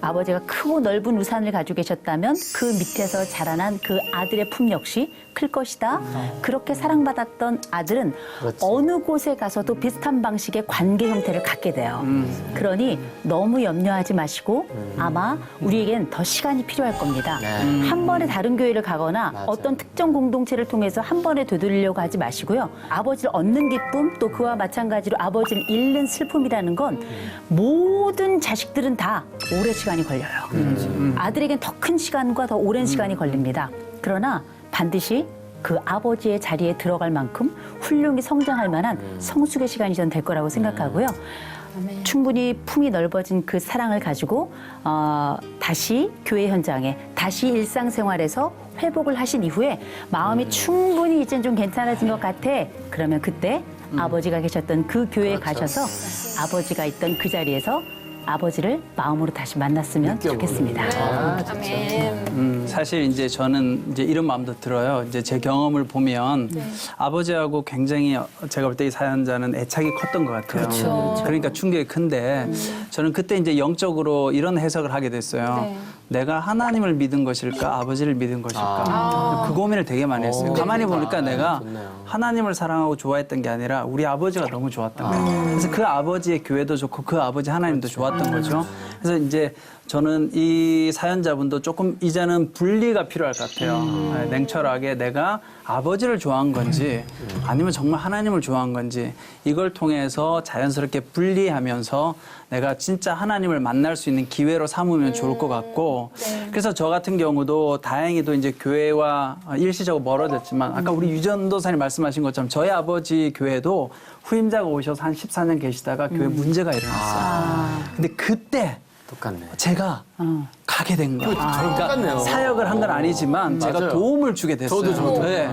아버지가 크고 넓은 우산을 가지고 계셨다면 그 밑에서 자라난 그 아들의 품 역시 클 것이다. 그렇게 사랑받았던 아들은 어느 곳에 가서도 비슷한 방식의 관계 형태를 갖게 돼요. 그러니 너무 염려하지 마시고 아마 우리에겐 더 시간이 필요할 겁니다. 한 번에 다른 교회를 가거나 어떤 특정 공동체를 통해서 한 번에 되돌리려고 하지 마시고요. 아버지를 얻는 기쁨 또 그와 마찬가지로 아버지를 잃는 슬픔이라는 건 모든 자식들은 다 오래 시간이 걸려요. 아들에겐 더 큰 시간과 더 오랜 시간이 걸립니다. 그러나 반드시 그 아버지의 자리에 들어갈 만큼 훌륭히 성장할 만한 성숙의 시간이 전 될 거라고 생각하고요. 충분히 품이 넓어진 그 사랑을 가지고 다시 교회 현장에 다시 일상생활에서 회복을 하신 이후에 마음이 충분히 이젠 좀 괜찮아진 것 같아. 그러면 그때 아버지가 계셨던 그 교회에 가셔서 아버지가 있던 그 자리에서 아버지를 마음으로 다시 만났으면 좋겠습니다. 아멘. 사실 이제 저는 이제 이런 마음도 들어요. 이제 제 경험을 보면 아버지하고 굉장히 제가 볼 때 이 사연자는 애착이 컸던 것 같아요. 그렇죠. 그러니까 충격이 큰데 저는 그때 이제 영적으로 이런 해석을 하게 됐어요. 네. 내가 하나님을 믿은 것일까 아버지를 믿은 것일까 그 고민을 되게 많이 했어요. 가만히 보니까 내가 좋네요. 하나님을 사랑하고 좋아했던 게 아니라 우리 아버지가 너무 좋았던 거예요. 그래서 그 아버지의 교회도 좋고 그 아버지 하나님도 좋았던 거죠. 그래서 이제 저는 이 사연자분도 조금 이제는 분리가 필요할 것 같아요. 냉철하게 내가 아버지를 좋아한 건지 아니면 정말 하나님을 좋아한 건지 이걸 통해서 자연스럽게 분리하면서 내가 진짜 하나님을 만날 수 있는 기회로 삼으면 좋을 것 같고 그래서 저 같은 경우도 다행히도 이제 교회와 일시적으로 멀어졌지만 아까 우리 유전도사님 말씀하신 것처럼 저희 아버지 교회도 후임자가 오셔서 한 14년 계시다가 교회 문제가 일어났어요. 근데 그때 똑같네. 제가 가게 된 거예요. 똑같네요. 사역을 한 건 아니지만 제가 맞아요. 도움을 주게 됐어요. 저도. 네.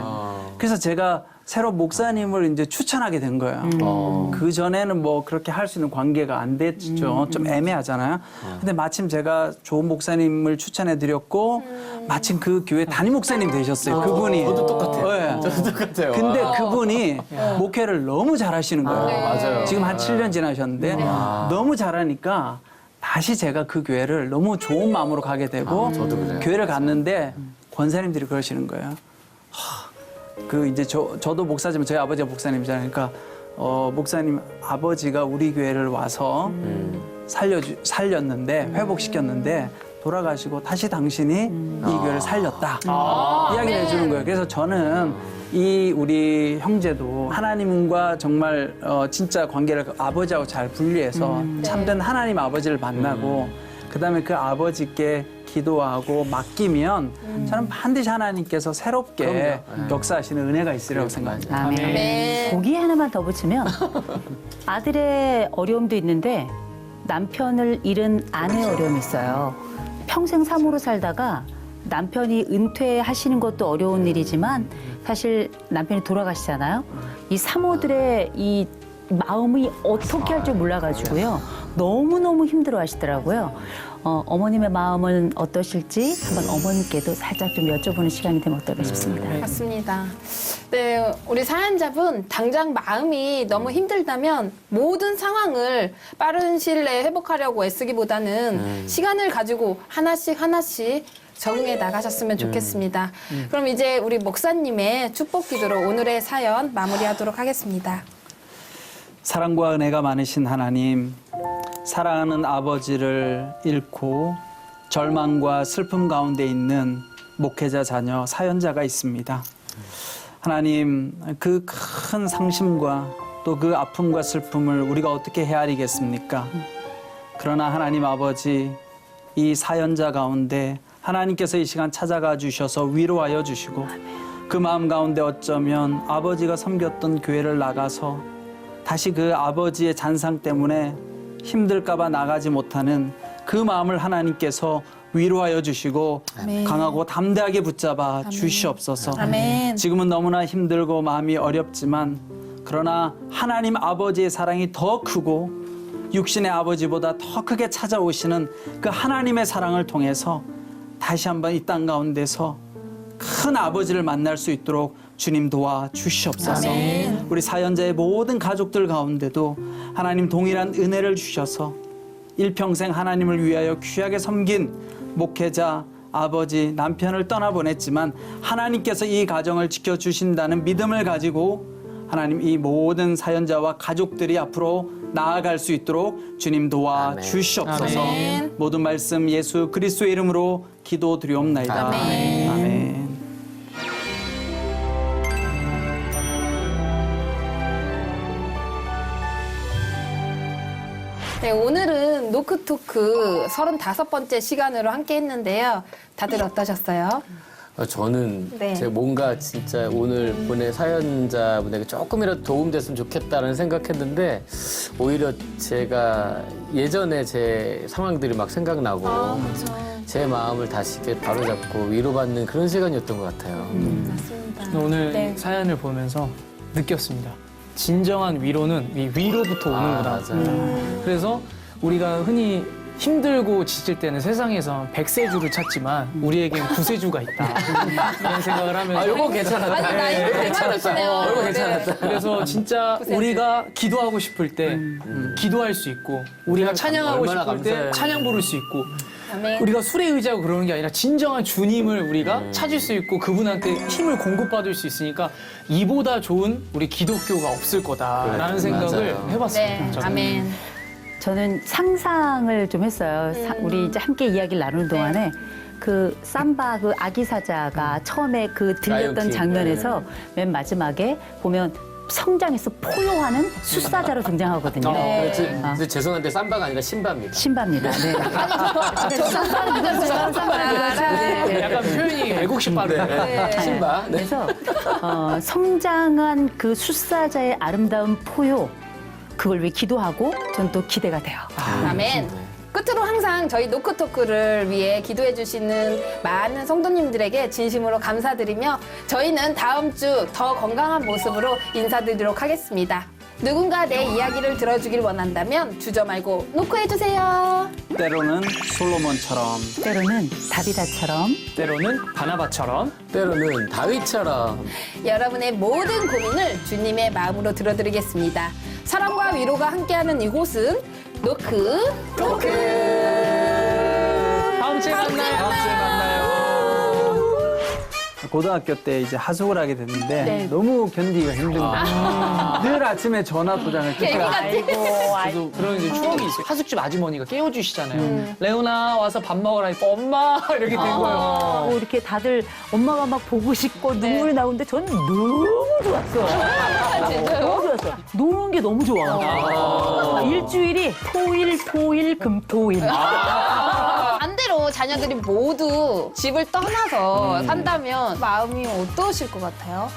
그래서 제가 새로 목사님을 이제 추천하게 된 거예요. 그 전에는 뭐 그렇게 할 수 있는 관계가 안 됐죠. 좀 애매하잖아요. 근데 마침 제가 좋은 목사님을 추천해 드렸고 마침 그 교회 담임 목사님 되셨어요. 그분이. 저도 똑같아요. 네. 저도 똑같아요. 근데 그분이 목회를 너무 잘하시는 거예요. 맞아요. 지금 한 7년 지나셨는데 너무 잘하니까 다시 제가 그 교회를 너무 좋은 마음으로 가게 되고 저도 그래요. 교회를 갔는데 권사님들이 그러시는 거예요. 그 이제 저도 목사지만 저희 아버지가 목사님이잖아요. 그러니까 목사님 아버지가 우리 교회를 와서 살렸는데 회복시켰는데 돌아가시고 다시 당신이 이 교회를 살렸다 이야기를 해주는 거예요. 그래서 저는 이 우리 형제도 하나님과 정말 진짜 관계를 아버지하고 잘 분리해서 참된 하나님 아버지를 만나고 그다음에 그 아버지께 기도하고 맡기면 저는 반드시 하나님께서 새롭게 역사하시는 은혜가 있으리라고 생각합니다. 아멘. 아멘. 고기 하나만 더 붙이면 아들의 어려움도 있는데 남편을 잃은 아내의 어려움이 있어요. 평생 사모로 살다가 남편이 은퇴하시는 것도 어려운 일이지만 사실 남편이 돌아가시잖아요. 이 사모들의 이 마음이 어떻게 할 줄 몰라가지고요. 너무너무 힘들어 하시더라고요. 어머님의 마음은 어떠실지 한번 어머님께도 살짝 좀 여쭤보는 시간이 되면 어떨까 싶습니다. 맞습니다. 네, 우리 사연자분 당장 마음이 너무 힘들다면 모든 상황을 빠른 시일 내에 회복하려고 애쓰기보다는 시간을 가지고 하나씩 적응해 나가셨으면 좋겠습니다. 그럼 이제 우리 목사님의 축복 기도로 오늘의 사연 마무리하도록 하겠습니다. 사랑과 은혜가 많으신 하나님, 사랑하는 아버지를 잃고 절망과 슬픔 가운데 있는 목회자 자녀 사연자가 있습니다. 하나님, 그 큰 상심과 또 그 아픔과 슬픔을 우리가 어떻게 헤아리겠습니까? 그러나 하나님 아버지, 이 사연자 가운데 하나님께서 이 시간 찾아가 주셔서 위로하여 주시고 그 마음 가운데 어쩌면 아버지가 섬겼던 교회를 나가서 다시 그 아버지의 잔상 때문에 힘들까봐 나가지 못하는 그 마음을 하나님께서 위로하여 주시고 아멘. 강하고 담대하게 붙잡아 주시옵소서. 아멘. 지금은 너무나 힘들고 마음이 어렵지만 그러나 하나님 아버지의 사랑이 더 크고 육신의 아버지보다 더 크게 찾아오시는 그 하나님의 사랑을 통해서 다시 한번 이 땅 가운데서 큰 아버지를 만날 수 있도록 주님 도와 주시옵소서. 아멘. 우리 사연자의 모든 가족들 가운데도 하나님 동일한 은혜를 주셔서 일평생 하나님을 위하여 귀하게 섬긴 목회자, 아버지, 남편을 떠나보냈지만 하나님께서 이 가정을 지켜주신다는 믿음을 가지고 하나님 이 모든 사연자와 가족들이 앞으로 나아갈 수 있도록 주님 도와 아멘. 주시옵소서. 아멘. 모든 말씀 예수 그리스도의 이름으로 기도드리옵나이다. 아멘. 아멘. 네, 오늘은 노크토크 35번째 시간으로 함께 했는데요. 다들 어떠셨어요? 저는 네. 제가 뭔가 진짜 오늘 보낸 사연자분에게 조금이라도 도움됐으면 좋겠다는 생각했는데 오히려 제가 예전에 제 상황들이 막 생각나고 그렇죠. 제 마음을 다시 이렇게 바로잡고 위로받는 그런 시간이었던 것 같아요. 맞습니다. 오늘 네. 사연을 보면서 느꼈습니다. 진정한 위로는 이 위로부터 오는구나. 맞아요. 그래서 우리가 흔히 힘들고 지칠 때는 세상에서 백세주를 찾지만 우리에겐 구세주가 있다. 이런 생각을 하면서. 아, 요거 괜찮았다. 아니, 나 이거 괜찮았네요. 요거 괜찮았다. 그래서 진짜 구세주. 우리가 기도하고 싶을 때 기도할 수 있고 우리가 찬양하고 얼마나 싶을 때 감사해요. 찬양 부를 수 있고 아멘. 우리가 술에 의지하고 그러는 게 아니라 진정한 주님을 우리가 찾을 수 있고 그분한테 힘을 공급받을 수 있으니까 이보다 좋은 우리 기독교가 없을 거다라는 그래, 생각을 맞아요. 해봤습니다. 네, 저는. 아멘. 저는 상상을 좀 했어요. 우리 이제 함께 이야기를 나누는 동안에 그 삼바 그 아기 사자가 처음에 그 들렸던 라이온 킹. 장면에서 맨 마지막에 보면 성장해서 포효하는 숫사자로 등장하거든요. 네. 근데 죄송한데 삼바가 아니라 신바입니다. 신바입니다. 네. 저 삼바는 약간 표현이 외국식 발음. 네. 신바. 네. 그래서 성장한 그 숫사자의 아름다운 포효 그걸 위해 기도하고 전 또 기대가 돼요. 아멘. 끝으로 항상 저희 노크토크를 위해 기도해 주시는 많은 성도님들에게 진심으로 감사드리며 저희는 다음 주 더 건강한 모습으로 인사드리도록 하겠습니다. 누군가 내 이야기를 들어주길 원한다면 주저 말고 노크해 주세요. 때로는 솔로몬처럼 때로는 다비다처럼 때로는 바나바처럼 때로는 다윗처럼 여러분의 모든 고민을 주님의 마음으로 들어드리겠습니다. 사랑과 위로가 함께하는 이곳은 노크. 다음 주에 만나요. 고등학교 때 이제 하숙을 하게 됐는데 네. 너무 견디기가 힘듭니다. 늘 아침에 전화 도장을 찍고 저도 그런 이제 추억이 있어요. 하숙집 아주머니가 깨워주시잖아요. 레오나 와서 밥 먹으라 하니까 엄마 이렇게 된 거예요. 뭐 이렇게 다들 엄마가 막 보고 싶고 눈물이 나오는데 저는 너무 좋았어요. 진짜요? 너무 좋았어요. 노는 게 너무 좋아요. 일주일이 토일, 금토일. 반대로 자녀들이 모두 집을 떠나서 산다면 마음이 어떠실 것 같아요?